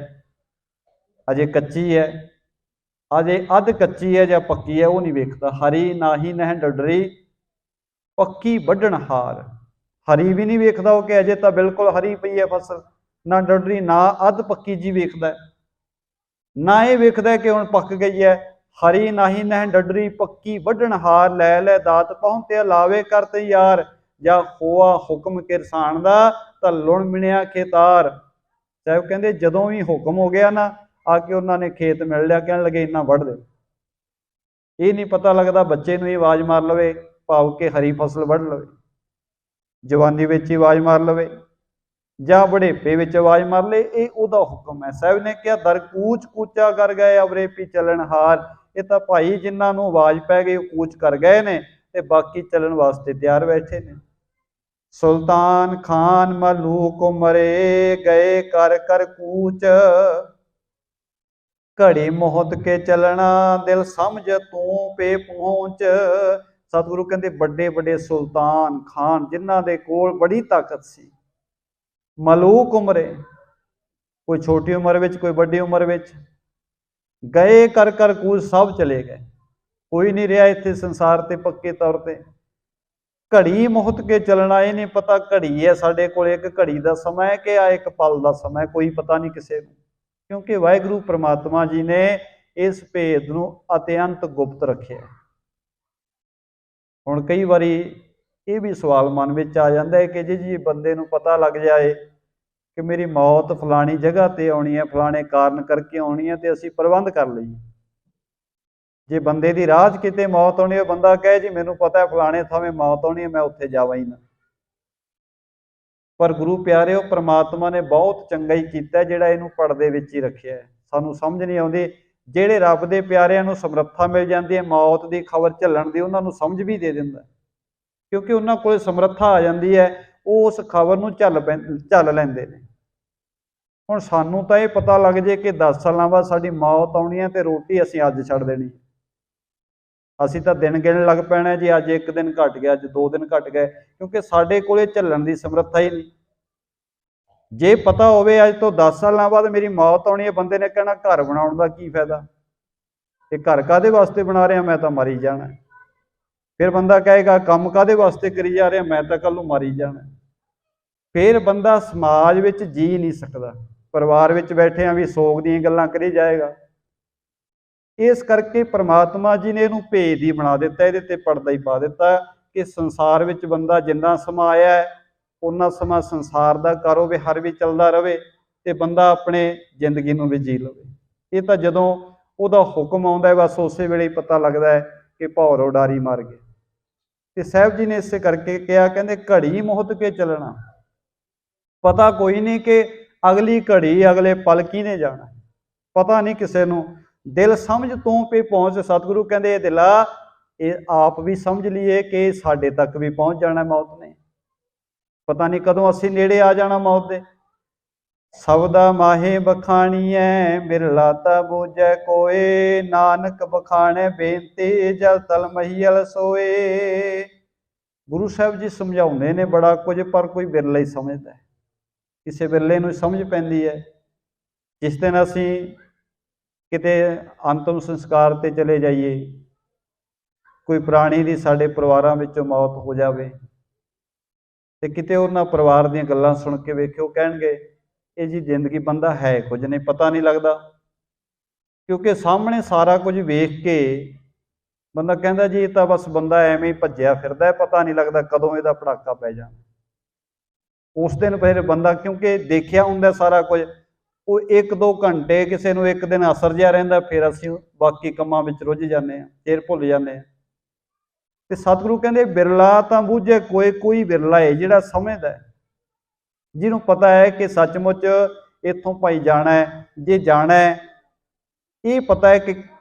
ਅਜੇ ਕੱਚੀ ਹੈ, ਅਜੇ ਅੱਧ ਕੱਚੀ ਹੈ ਜਾਂ ਪੱਕੀ ਹੈ, ਉਹ ਨਹੀਂ ਵੇਖਦਾ। ਹਰੀ ਨਾਹੀ ਨਹਿ ਡੱਡਰੀ ਪੱਕੀ ਵੱਢਣ ਹਾਰ, ਹਰੀ ਵੀ ਨਹੀਂ ਵੇਖਦਾ ਉਹ ਕਿ ਅਜੇ ਤਾਂ ਬਿਲਕੁਲ ਹਰੀ ਪਈ ਹੈ ਫਸਲ, ਨਾ ਡੱਡਰੀ, ਨਾ ਅੱਧ ਪੱਕੀ ਜੀ ਵੇਖਦਾ, ਨਾ ਇਹ ਵੇਖਦਾ ਕਿ ਹੁਣ ਪੱਕ ਗਈ ਹੈ। ਹਰੀ ਨਾਹੀ ਨਹਿ ਡੱਡਰੀ ਪੱਕੀ ਵੱਢਣ ਹਾਰ, ਲੈ ਲੈ ਦਾਤ ਪਹੁੰਚਿਆ ਲਾਵੇ ਕਰ ਤਿਆਰ, ਜਾਂ ਹੋਆ ਹੁਕਮ ਕਿਰਸਾਨ ਦਾ ਤਾਂ ਲੁਣ ਮਿਣਿਆ ਖੇਤਾਰ। ਸਾਹਿਬ ਕਹਿੰਦੇ ਜਦੋਂ ਵੀ ਹੁਕਮ ਹੋ ਗਿਆ ਨਾ, ਆ ਕੇ ਉਹਨਾਂ ਨੇ ਖੇਤ ਮਿਲ ਲਿਆ, ਕਹਿਣ ਲੱਗੇ ਇੰਨਾ ਵੱਢ ਦਿਓ। ਇਹ ਨਹੀਂ ਪਤਾ ਲੱਗਦਾ ਬੱਚੇ ਨੂੰ ਹੀ ਆਵਾਜ਼ ਮਾਰ ਲਵੇ, ਭਾਵ ਕਿ ਹਰੀ ਫਸਲ ਵੱਢ ਲਵੇ, ਜਵਾਨੀ ਵਿੱਚ ਹੀ ਆਵਾਜ਼ ਮਾਰ ਲਵੇ ਜਾਂ ਬੁਢੇਪੇ ਵਿੱਚ ਆਵਾਜ਼ ਮਾਰ ਲਏ, ਇਹ ਉਹਦਾ ਹੁਕਮ ਹੈ। ਸਾਹਿਬ ਨੇ ਕਿਹਾ ਦਰ ਕੂਚ ਕੂਚਾ ਕਰ ਗਏ ਅਵਰੇ ਪੀ ਚੱਲਣ ਹਾਰ। ਇਹ ਤਾਂ ਭਾਈ ਜਿਨ੍ਹਾਂ ਨੂੰ ਆਵਾਜ਼ ਪੈ ਗਈ ਉਹ ਕੂਚ ਕਰ ਗਏ ਨੇ, ਤੇ ਬਾਕੀ ਚੱਲਣ ਵਾਸਤੇ ਤਿਆਰ ਬੈਠੇ ਨੇ। ਸੁਲਤਾਨ ਖਾਨ ਮਲੂਕ ਮਰੇ ਗਏ ਕਰ ਕਰ ਕੂਚ, ਘੜੀ ਮੁਹਤ ਕੇ ਚੱਲਣਾ ਦਿਲ ਸਮਝ ਤੂੰ ਪੇ ਪਹੁੰਚ। ਸਤਿਗੁਰੂ ਕਹਿੰਦੇ ਵੱਡੇ ਵੱਡੇ ਸੁਲਤਾਨ ਖਾਨ ਜਿਨ੍ਹਾਂ ਦੇ ਕੋਲ ਬੜੀ ਤਾਕਤ ਸੀ, ਮਲੂਕ ਉਮਰੇ, ਕੋਈ ਛੋਟੀ ਉਮਰ ਵਿੱਚ ਕੋਈ ਵੱਡੀ ਉਮਰ ਵਿੱਚ, ਗਏ ਕਰ ਕਰ ਕੂਚ, ਸਭ ਚਲੇ ਗਏ, ਕੋਈ ਨਹੀਂ ਰਿਹਾ ਇੱਥੇ ਸੰਸਾਰ ਤੇ ਪੱਕੇ ਤੌਰ ਤੇ। ਘੜੀ ਮੁਹਤ ਕੇ ਚੱਲਣਾ, ਇਹ ਨਹੀਂ ਪਤਾ ਘੜੀ ਹੈ ਸਾਡੇ ਕੋਲ, ਇੱਕ ਘੜੀ ਦਾ ਸਮਾਂ ਹੈ ਕਿ ਆ ਇੱਕ ਪਲ ਦਾ ਸਮਾਂ, ਕੋਈ ਪਤਾ ਨਹੀਂ ਕਿਸੇ ਨੂੰ, ਕਿਉਂਕਿ ਵਾਹਿਗੁਰੂ ਪ੍ਰਮਾਤਮਾ ਜੀ ਨੇ ਇਸ ਭੇਦ ਨੂੰ ਅਤਿਅੰਤ ਗੁਪਤ ਰੱਖਿਆ। ਹੁਣ ਕਈ ਵਾਰੀ ਇਹ ਵੀ ਸਵਾਲ ਮਨ ਵਿੱਚ ਆ ਜਾਂਦਾ ਹੈ ਕਿ ਜੀ ਬੰਦੇ ਨੂੰ ਪਤਾ ਲੱਗ ਜਾਏ ਕਿ ਮੇਰੀ ਮੌਤ ਫਲਾਣੀ ਜਗ੍ਹਾ ਤੇ ਆਉਣੀ ਹੈ, ਫਲਾਣੇ ਕਾਰਨ ਕਰਕੇ ਆਉਣੀ ਹੈ, ਤੇ ਅਸੀਂ ਪ੍ਰਬੰਧ ਕਰ ਲਈਏ। ਜੇ ਬੰਦੇ ਦੀ ਰਾਹ 'ਚ ਕਿਤੇ ਮੌਤ ਆਉਣੀ ਹੈ, ਬੰਦਾ ਕਹੇ ਜੀ ਮੈਨੂੰ ਪਤਾ ਹੈ ਫਲਾਣੇ ਥਾਵੇਂ ਮੌਤ ਆਉਣੀ ਹੈ, ਮੈਂ ਉੱਥੇ ਜਾਵਾਂ ਹੀ ਨਾ। ਪਰ ਗੁਰੂ ਪਿਆਰਿਓ, ਪ੍ਰਮਾਤਮਾ ਨੇ ਬਹੁਤ ਚੰਗਾ ਹੀ ਕੀਤਾ ਜਿਹੜਾ ਇਹਨੂੰ ਪਰਦੇ ਵਿੱਚ ਹੀ ਰੱਖਿਆ ਹੈ। ਸਾਨੂੰ ਸਮਝ ਨਹੀਂ ਆਉਂਦੀ, ਜਿਹੜੇ ਰੱਬ ਦੇ ਪਿਆਰਿਆਂ ਨੂੰ ਸਮਰੱਥਾ ਮਿਲ ਜਾਂਦੀ ਹੈ ਮੌਤ ਦੀ ਖਬਰ ਝੱਲਣ ਦੀ, ਉਹਨਾਂ ਨੂੰ ਸਮਝ ਵੀ ਦੇ ਦਿੰਦਾ, ਕਿਉਂਕਿ ਉਹਨਾਂ ਕੋਲ ਸਮਰੱਥਾ ਆ ਜਾਂਦੀ ਹੈ, ਉਹ ਉਸ ਖਬਰ ਨੂੰ ਝੱਲ ਲੈਂਦੇ ਨੇ। ਹੁਣ ਸਾਨੂੰ ਤਾਂ ਇਹ ਪਤਾ ਲੱਗ ਜੇ ਕਿ 10 ਸਾਲਾਂ ਬਾਅਦ ਸਾਡੀ ਮੌਤ ਆਉਣੀ ਹੈ ਤੇ ਰੋਟੀ ਅਸੀਂ ਅੱਜ ਛੱਡ ਦੇਣੀ, ਅਸੀਂ ਤਾਂ ਦਿਨ ਗਿਣਨ ਲੱਗ ਪੈਣਾ ਜੀ, ਅੱਜ ਇੱਕ ਦਿਨ ਘਟ ਗਿਆ, ਅੱਜ 2 ਦਿਨ ਘਟ ਗਏ, ਕਿਉਂਕਿ ਸਾਡੇ ਕੋਲੇ ਝੱਲਣ ਦੀ ਸਮਰੱਥਾ ਹੀ ਨਹੀਂ। ਜੇ ਪਤਾ ਹੋਵੇ ਅੱਜ ਤੋਂ 10 ਸਾਲਾਂ ਬਾਅਦ ਮੇਰੀ ਮੌਤ ਆਉਣੀ ਹੈ, ਬੰਦੇ ਨੇ ਕਹਿਣਾ ਘਰ ਬਣਾਉਣ ਦਾ ਕੀ ਫਾਇਦਾ, ਇਹ ਘਰ ਕਾਹਦੇ ਵਾਸਤੇ ਬਣਾ ਰਿਹਾ, ਮੈਂ ਤਾਂ ਮਰੀ ਜਾਣਾ। ਫਿਰ ਬੰਦਾ ਕਹੇਗਾ ਕੰਮ ਕਾਹਦੇ ਵਾਸਤੇ ਕਰੀ ਜਾ ਰਿਹਾ, ਮੈਂ ਤਾਂ ਕੱਲ ਨੂੰ ਮਰੀ ਜਾਣਾ। ਫਿਰ ਬੰਦਾ ਸਮਾਜ ਵਿੱਚ ਜੀ ਨਹੀਂ ਸਕਦਾ, ਪਰਿਵਾਰ ਵਿੱਚ ਬੈਠਿਆਂ ਵੀ ਸੋਗ ਦੀਆਂ ਗੱਲਾਂ ਕਰੀ ਜਾਏਗਾ। ਇਸ ਕਰਕੇ ਪ੍ਰਮਾਤਮਾ ਜੀ ਨੇ ਇਹਨੂੰ ਭੇਦ ਹੀ ਬਣਾ ਦਿੱਤਾ, ਇਹਦੇ ਤੇ ਪਰਦਾ ਹੀ ਪਾ ਦਿੱਤਾ ਕਿ ਸੰਸਾਰ ਵਿੱਚ ਬੰਦਾ ਜਿੰਨਾ ਸਮਾਂ ਆਇਆ ਹੈ ਉਹਨਾਂ ਸਮਾਂ ਸੰਸਾਰ ਦਾ ਕਾਰੋਬਾਰ ਵੀ ਚੱਲਦਾ ਰਹੇ ਤੇ ਬੰਦਾ ਆਪਣੇ ਜ਼ਿੰਦਗੀ ਨੂੰ ਵੀ ਜੀ ਲਵੇ। ਇਹ ਤਾਂ ਜਦੋਂ ਉਹਦਾ ਹੁਕਮ ਆਉਂਦਾ ਹੈ ਬਸ ਉਸੇ ਵੇਲੇ ਹੀ ਪਤਾ ਲੱਗਦਾ ਹੈ ਕਿ ਭੌਰ ਉਡਾਰੀ ਮਾਰ ਗਏ। ਤੇ ਸਾਹਿਬ ਜੀ ਨੇ ਇਸੇ ਕਰਕੇ ਕਿਹਾ, ਕਹਿੰਦੇ ਘੜੀ ਮੁਹਤ ਕੇ ਚੱਲਣਾ, ਪਤਾ ਕੋਈ ਨਹੀਂ ਕਿ ਅਗਲੀ ਘੜੀ ਅਗਲੇ ਪਲ ਕਿਹਨੇ ਜਾਣਾ, ਪਤਾ ਨਹੀਂ ਕਿਸੇ ਨੂੰ। ਦਿਲ ਸਮਝ ਤੂੰ ਪੇ ਪਹੁੰਚ, ਸਤਿਗੁਰੂ ਕਹਿੰਦੇ ਇਹ ਦਿਲਾ ਇਹ ਆਪ ਵੀ ਸਮਝ ਲਈਏ ਕਿ ਸਾਡੇ ਤੱਕ ਵੀ ਪਹੁੰਚ ਜਾਣਾ ਮੌਤ ਨੇ, ਪਤਾ ਨਹੀਂ ਕਦੋਂ ਅਸੀਂ ਨੇੜੇ ਆ ਜਾਣਾ ਮੌਤ ਦੇ। शब्दा माहे बखाणीਐ बिरला ता बूझै कोय नानक बखाणे बेनती जल तल महियल सोए। गुरु साहब जी समझाਉਂਦੇ ਨੇ बड़ा कुछ पर कोई बिरला ही समझदा है, किसी बिरले ਨੂੰ समझ ਪੈਂਦੀ है। जिस दिन ਅਸੀਂ किते अंतिम संस्कार ते चले जाइए, कोई प्राणी ਦੀ ਸਾਡੇ ਪਰਿਵਾਰਾਂ ਵਿੱਚੋਂ मौत हो जावे ਤੇ ਕਿਤੇ ਉਹਨਾਂ ਪਰਿਵਾਰ ਦੀਆਂ ਗੱਲਾਂ ਸੁਣ ਕੇ ਵੇਖਿਓ, ਕਹਿਣਗੇ ਇਹ ਜੀ ਜ਼ਿੰਦਗੀ ਬੰਦਾ ਹੈ ਕੁਝ ਨਹੀਂ, ਪਤਾ ਨਹੀਂ ਲੱਗਦਾ। ਕਿਉਂਕਿ ਸਾਹਮਣੇ ਸਾਰਾ ਕੁਝ ਵੇਖ ਕੇ ਬੰਦਾ ਕਹਿੰਦਾ ਜੀ ਇਹ ਤਾਂ ਬਸ ਬੰਦਾ ਐਵੇਂ ਹੀ ਭੱਜਿਆ ਫਿਰਦਾ, ਪਤਾ ਨਹੀਂ ਲੱਗਦਾ ਕਦੋਂ ਇਹਦਾ ਪੜਾਕਾ ਪੈ ਜਾਣਾ। ਉਸ ਦਿਨ ਫਿਰ ਬੰਦਾ ਕਿਉਂਕਿ ਦੇਖਿਆ ਹੁੰਦਾ ਸਾਰਾ ਕੁਝ, ਉਹ 1-2 ਘੰਟੇ ਕਿਸੇ ਨੂੰ ਇੱਕ ਦਿਨ ਅਸਰ ਜਿਹਾ ਰਹਿੰਦਾ, ਫਿਰ ਅਸੀਂ ਬਾਕੀ ਕੰਮਾਂ ਵਿੱਚ ਰੁੱਝ ਜਾਂਦੇ ਹਾਂ, ਫਿਰ ਭੁੱਲ ਜਾਂਦੇ ਹਾਂ। ਤੇ ਸਤਿਗੁਰੂ ਕਹਿੰਦੇ ਬਿਰਲਾ ਤਾਂ ਬੂਝੇ ਕੋਈ, ਕੋਈ ਬਿਰਲਾ ਹੈ ਜਿਹੜਾ ਸਮਝਦਾ, ਜਿਹਨੂੰ ਪਤਾ ਹੈ ਕਿ ਸੱਚਮੁੱਚ ਇੱਥੋਂ ਭਾਈ ਜਾਣਾ ਹੈ। ਜੇ ਜਾਣਾ ਹੈ, ਇਹ ਪਤਾ ਹੈ ਕਿ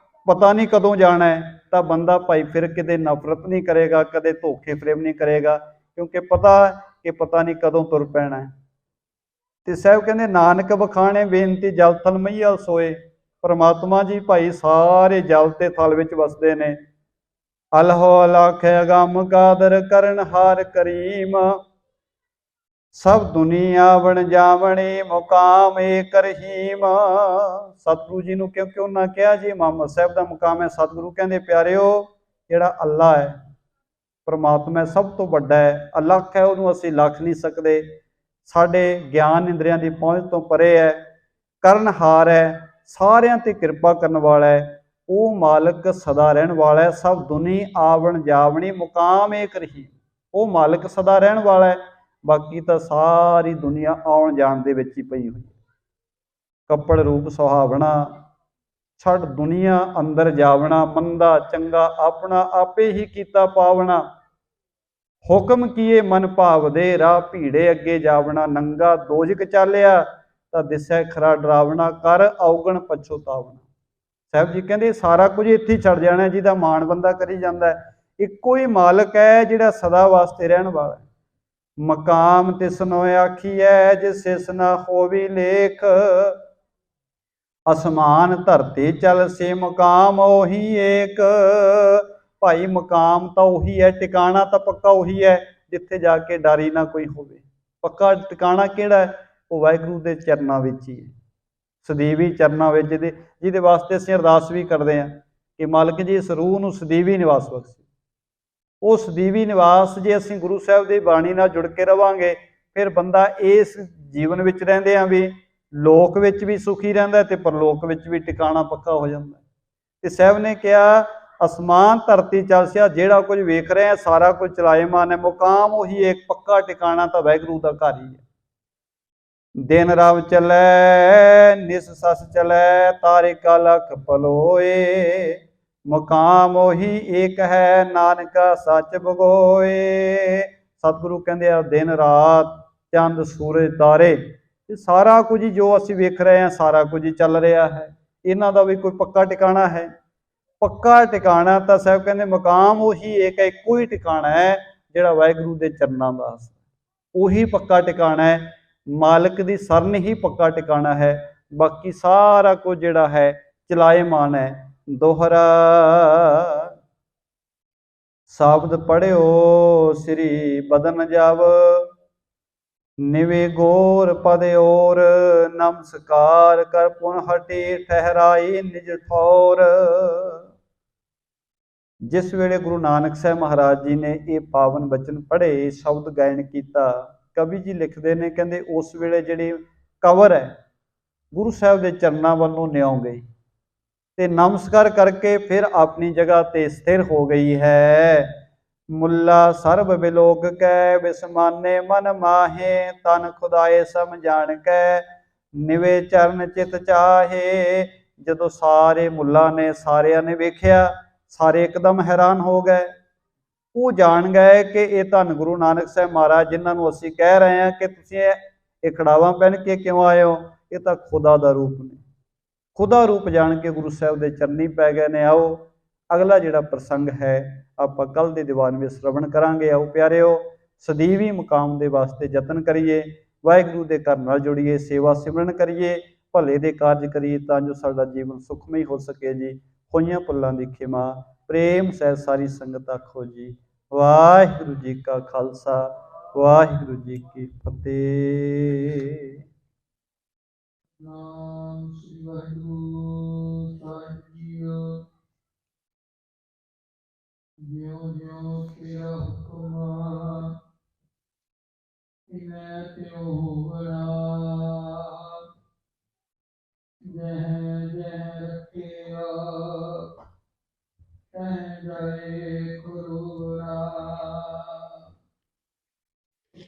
ਪਤਾ ਨਹੀਂ ਕਦੋਂ ਜਾਣਾ ਹੈ, ਤਾਂ ਬੰਦਾ ਭਾਈ ਫਿਰ ਕਿਤੇ ਨਫ਼ਰਤ ਨਹੀਂ ਕਰੇਗਾ, ਕਦੇ ਧੋਖੇ ਫਰੇਬ ਨਹੀਂ ਕਰੇਗਾ, ਕਿਉਂਕਿ ਪਤਾ ਕਿ ਪਤਾ ਨਹੀਂ ਕਦੋਂ ਤੁਰ ਪੈਣਾ ਹੈ। ਤੇ ਸਾਹਿਬ ਕਹਿੰਦੇ ਨਾਨਕ ਬਖਾਣੇ ਬੇਨਤੀ ਜਲ ਥਲ ਮਈਆ ਸੋਏ। ਪਰਮਾਤਮਾ ਜੀ ਭਾਈ ਸਾਰੇ ਜਲ ਤੇ ਥਲ ਵਿੱਚ ਵਸਦੇ ਨੇ। ਅਲਹੋ ਅਲਖ ਅਗੰਮ ਕਾਦਰ ਕਰਨ ਹਾਰ ਕਰੀਮ, ਸਭ ਦੁਨੀਆ ਬਣ ਜਾਵਣੀ ਮੁਕਾਮ ਏਕ ਰਹੀਮ। ਸਤਿਗੁਰੂ ਜੀ ਨੂੰ ਕਿਉਂਕਿ ਉਹਨਾਂ ਕਿਹਾ ਜੀ ਮੁਹੰਮਦ ਸਾਹਿਬ ਦਾ ਮੁਕਾਮ ਹੈ। ਸਤਿਗੁਰੂ ਕਹਿੰਦੇ ਪਿਆਰਿਓ, ਜਿਹੜਾ ਅੱਲਾ ਹੈ, ਪਰਮਾਤਮਾ ਸਭ ਤੋਂ ਵੱਡਾ ਹੈ, ਅਲੱਖ ਹੈ, ਉਹਨੂੰ ਅਸੀਂ ਲੱਖ ਨਹੀਂ ਸਕਦੇ, ਸਾਡੇ ਗਿਆਨ ਇੰਦਰੀਆਂ ਦੀ ਪਹੁੰਚ ਤੋਂ ਪਰੇ ਹੈ, ਕਰਨਹਾਰ ਹੈ, ਸਾਰਿਆਂ ਤੇ ਕਿਰਪਾ ਕਰਨ ਵਾਲਾ ਹੈ, ਉਹ ਮਾਲਕ ਸਦਾ ਰਹਿਣ ਵਾਲਾ ਹੈ। ਸਭ ਦੁਨੀ ਆਵਣ ਜਾਵਣੀ ਮੁਕਾਮ ਏਕ ਰਹੀਮ, ਉਹ ਮਾਲਕ ਸਦਾ ਰਹਿਣ ਵਾਲਾ ਹੈ, ਬਾਕੀ ਤਾਂ ਸਾਰੀ ਦੁਨੀਆ ਆਉਣ ਜਾਣ ਦੇ ਵਿੱਚ ਹੀ ਪਈ ਹੋਈ। ਕੱਪੜ ਰੂਪ ਸੁਹਾਵਣਾ ਛੱਡ ਦੁਨੀਆ ਅੰਦਰ ਜਾਵਣਾ, ਮੰਦਾ ਚੰਗਾ ਆਪਣਾ ਆਪੇ ਹੀ ਕੀਤਾ ਪਾਵਣਾ। ਹੁਕਮ ਕੀਏ ਮਨ ਭਾਵਦੇ ਰਾਹ ਭੀੜੇ ਅੱਗੇ ਜਾਵਣਾ, ਨੰਗਾ ਦੋਜਕ ਚਾਲਿਆ ਤਾਂ ਦਿਸੈ ਖਰਾ ਡਰਾਵਣਾ, ਕਰ ਔਗਣ ਪਛੋਤਾਵਣਾ। ਸਾਹਿਬ ਜੀ ਕਹਿੰਦੇ ਸਾਰਾ ਕੁਝ ਇੱਥੇ ਹੀ ਛੱਡ ਜਾਣਾ, ਜਿਹਦਾ ਮਾਣ ਬੰਦਾ ਕਰੀ ਜਾਂਦਾ। ਇੱਕੋ ਹੀ ਮਾਲਕ ਹੈ ਜਿਹੜਾ ਸਦਾ ਵਾਸਤੇ ਰਹਿਣ ਵਾਲਾ ਹੈ। ਮਕਾਮ ਤਿਸਨੋ ਆਖੀਐ ਜਿਸ ਸਿਸ ਨਾ ਹੋਵੀ ਲੇਖ, ਅਸਮਾਨ ਧਰਤੀ ਚਲ ਸੇ ਮੁਕਾਮ ਉਹੀ ਏਕ। ਭਾਈ ਮੁਕਾਮ ਤਾਂ ਉਹੀ ਹੈ, ਟਿਕਾਣਾ ਤਾਂ ਪੱਕਾ ਉਹੀ ਹੈ, ਜਿੱਥੇ ਜਾ ਕੇ ਡਰ ਨਾ ਕੋਈ ਹੋਵੇ। ਪੱਕਾ ਟਿਕਾਣਾ ਕਿਹੜਾ ਹੈ? ਉਹ ਵਾਹਿਗੁਰੂ ਦੇ ਚਰਨਾਂ ਵਿੱਚ ਹੀ ਹੈ, ਸਦੀਵੀ ਚਰਨਾਂ ਵਿੱਚ, ਜਿਹਦੇ ਵਾਸਤੇ ਅਸੀਂ ਅਰਦਾਸ ਵੀ ਕਰਦੇ ਹਾਂ ਕਿ ਮਾਲਕ ਜੀ ਇਸ ਰੂਹ ਨੂੰ ਸਦੀਵੀ ਨਿਵਾਸ ਬਖਸ਼ੇ। ਉਹ ਸਦੀਵੀ ਨਿਵਾਸ ਜੇ ਅਸੀਂ ਗੁਰੂ ਸਾਹਿਬ ਦੀ ਬਾਣੀ ਨਾਲ ਜੁੜ ਕੇ ਰਵਾਂਗੇ, ਫਿਰ ਬੰਦਾ ਇਸ ਜੀਵਨ ਵਿੱਚ ਰਹਿੰਦੇ ਹਾਂ ਵੀ ਲੋਕ ਵਿੱਚ ਵੀ ਸੁਖੀ ਰਹਿੰਦਾ ਤੇ ਪਰਲੋਕ ਵਿੱਚ ਵੀ ਟਿਕਾਣਾ ਪੱਕਾ ਹੋ ਜਾਂਦਾ। ਤੇ ਸਾਹਿਬ ਨੇ ਕਿਹਾ ਅਸਮਾਨ ਧਰਤੀ ਚਲਸਿਆ, ਜਿਹੜਾ ਕੁਝ ਵੇਖ ਰਹੇ ਆ ਸਾਰਾ ਕੁਝ ਚਲਾਏਮਾਨ ਹੈ, ਮੁਕਾਮ ਉਹੀ ਇੱਕ ਪੱਕਾ ਟਿਕਾਣਾ ਤਾਂ ਵਾਹਿਗੁਰੂ ਦਾ ਘਰ ਹੀ ਹੈ। ਦਿਨ ਰਾਵ ਚਲੈ ਨਿਸ ਸਸ ਚਲੈ, ਤਾਰੇ ਕਾ ਲਖ ਪਲੋਏ, ਮੁਕਾਮ ਉਹੀ ਏਕ ਹੈ ਨਾਨਕਾ ਸੱਚ ਬਗੋਏ। ਸਤਿਗੁਰੂ ਕਹਿੰਦੇ ਆ ਦਿਨ ਰਾਤ ਚੰਦ ਸੂਰਜ ਤਾਰੇ, ਇਹ ਸਾਰਾ ਕੁਝ ਹੀ ਜੋ ਅਸੀਂ ਵੇਖ ਰਹੇ ਹਾਂ ਸਾਰਾ ਕੁਝ ਹੀ ਚੱਲ ਰਿਹਾ ਹੈ। ਇਹਨਾਂ ਦਾ ਵੀ ਕੋਈ ਪੱਕਾ ਟਿਕਾਣਾ ਹੈ? ਪੱਕਾ ਟਿਕਾਣਾ ਤਾਂ ਸਾਹਿਬ ਕਹਿੰਦੇ ਮੁਕਾਮ ਉਹੀ ਏਕ ਹੈ, ਇੱਕੋ ਹੀ ਟਿਕਾਣਾ ਹੈ ਜਿਹੜਾ ਵਾਹਿਗੁਰੂ ਦੇ ਚਰਨਾਂ ਦਾ, ਉਹੀ ਪੱਕਾ ਟਿਕਾਣਾ ਹੈ। ਮਾਲਕ ਦੀ ਸਰਨ ਹੀ ਪੱਕਾ ਟਿਕਾਣਾ ਹੈ, ਬਾਕੀ ਸਾਰਾ ਕੁਝ ਜਿਹੜਾ ਹੈ ਚਲਾਏਮਾਨ ਹੈ। ਦੋਹਰਾ ਸ਼ਬਦ ਪੜਿਓ ਸ੍ਰੀ ਬਦਨ ਜਬ, ਨਿਵੇ ਗੋਰ ਪਦ ਔਰ ਨਮਸਕਾਰ ਕਰ ਪੁਨ ਹਟੇ ਠਹਿਰਾਈ ਨਿਜ ਠੌਰ। ਜਿਸ ਵੇਲੇ ਗੁਰੂ ਨਾਨਕ ਸਾਹਿਬ ਮਹਾਰਾਜ ਜੀ ਨੇ ਇਹ ਪਾਵਨ ਬਚਨ ਪੜ੍ਹੇ, ਸ਼ਬਦ ਗਾਇਨ ਕੀਤਾ, ਕਵੀ ਜੀ ਲਿਖਦੇ ਨੇ, ਕਹਿੰਦੇ ਉਸ ਵੇਲੇ ਜਿਹੜੀ ਕਵਰ ਹੈ ਗੁਰੂ ਸਾਹਿਬ ਦੇ ਚਰਨਾਂ ਵੱਲੋਂ ਨਿਉ ਗਈ ਤੇ ਨਮਸਕਾਰ ਕਰਕੇ ਫਿਰ ਆਪਣੀ ਜਗ੍ਹਾ ਤੇ ਸਥਿਰ ਹੋ ਗਈ ਹੈ। ਮੁੱਲਾ ਸਰਬ ਬਿਲੋਕ ਕੈ ਬਿਸਮਾਨੇ ਮਨ ਮਾਹੇ, ਤਨ ਖੁਦਾਏ ਸਮਝਾਣ ਕੈ ਨਿਵੇ ਚਰਨ ਚਿਤ ਚਾਹੇ। ਜਦੋਂ ਸਾਰੇ ਮੁੱਲਾ ਨੇ ਸਾਰਿਆਂ ਨੇ ਵੇਖਿਆ, ਸਾਰੇ ਇੱਕਦਮ ਹੈਰਾਨ ਹੋ ਗਏ। ਉਹ ਜਾਣ ਗਏ ਕਿ ਇਹ ਧੰਨ ਗੁਰੂ ਨਾਨਕ ਸਾਹਿਬ ਮਹਾਰਾਜ, ਜਿਨ੍ਹਾਂ ਨੂੰ ਅਸੀਂ ਕਹਿ ਰਹੇ ਹਾਂ ਕਿ ਤੁਸੀਂ ਇਹ ਖੜਾਵਾਂ ਪਹਿਨ ਕੇ ਕਿਉਂ ਆਏ ਹੋ, ਇਹ ਤਾਂ ਖੁਦਾ ਦਾ ਰੂਪ ਨੇ। ਖੁਦਾ ਰੂਪ ਜਾਣ ਕੇ ਗੁਰੂ ਸਾਹਿਬ ਦੇ ਚਰਨੀ ਪੈ ਗਏ ਨੇ। ਆਓ ਅਗਲਾ ਜਿਹੜਾ ਪ੍ਰਸੰਗ ਹੈ ਆਪਾਂ ਕੱਲ੍ਹ ਦੇ ਦੀਵਾਨ ਵਿੱਚ ਸ਼ਰਵਣ ਕਰਾਂਗੇ। ਆਓ ਪਿਆਰਿਓ, ਸਦੀਵੀ ਮੁਕਾਮ ਦੇ ਵਾਸਤੇ ਯਤਨ ਕਰੀਏ। ਵਾਹਿਗੁਰੂ ਦੇ ਘਰ ਨਾਲ ਜੁੜੀਏ, ਸੇਵਾ ਸਿਮਰਨ ਕਰੀਏ, ਭਲੇ ਦੇ ਕਾਰਜ ਕਰੀਏ ਤਾਂ ਜੋ ਸਾਡਾ ਜੀਵਨ ਸੁਖਮਈ ਹੋ ਸਕੇ ਜੀ। ਹੋਈਆਂ ਭੁੱਲਾਂ ਦੀ ਖਿਮਾ ਪ੍ਰੇਮ ਸਹਿਤ ਸਾਰੀ ਸੰਗਤ ਆਖੋ ਜੀ ਵਾਹਿਗੁਰੂ ਜੀ ਕਾ ਖਾਲਸਾ ਵਾਹਿਗੁਰੂ ਜੀ ਕੀ ਫਤਿਹ। ਨਾਮ ਸ੍ਰੀ ਵਾਹਿਗੁਰੂ ਸਾਹਿਬ ਜੀਓ। ਜਿਉ ਜਿਉ ਤੇਰਾ ਹੁਕਮ ਇਨੈ ਤਿਉ ਹੋਵਣਾ। ਜਹ ਜਹ ਰਖਿਆ ਤਹ ਜਾਏ ਕਰੁਣਾ।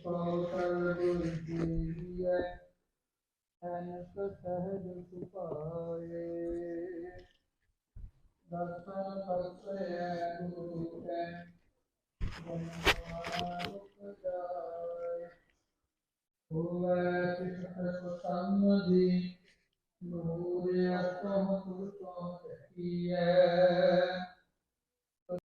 ਕੌਤਲ ਗੁਰ ਦੀਐ ਅਨਕ ਸਹਿਜ ਸੁਭਾਏ। ਦਰਸ਼ਨ ਕਰਤੇ ਗੁਰੂ ਕੈ ਜਨਮਾਨੁਖ ਜਾਏ। ਹੋਵੈ ਤਿਸਤ ਪਸੰਦੀ ਨੂਰ ਅਤਹੁ ਤੁਰ ਤੋਂ ਤਕੀਐ।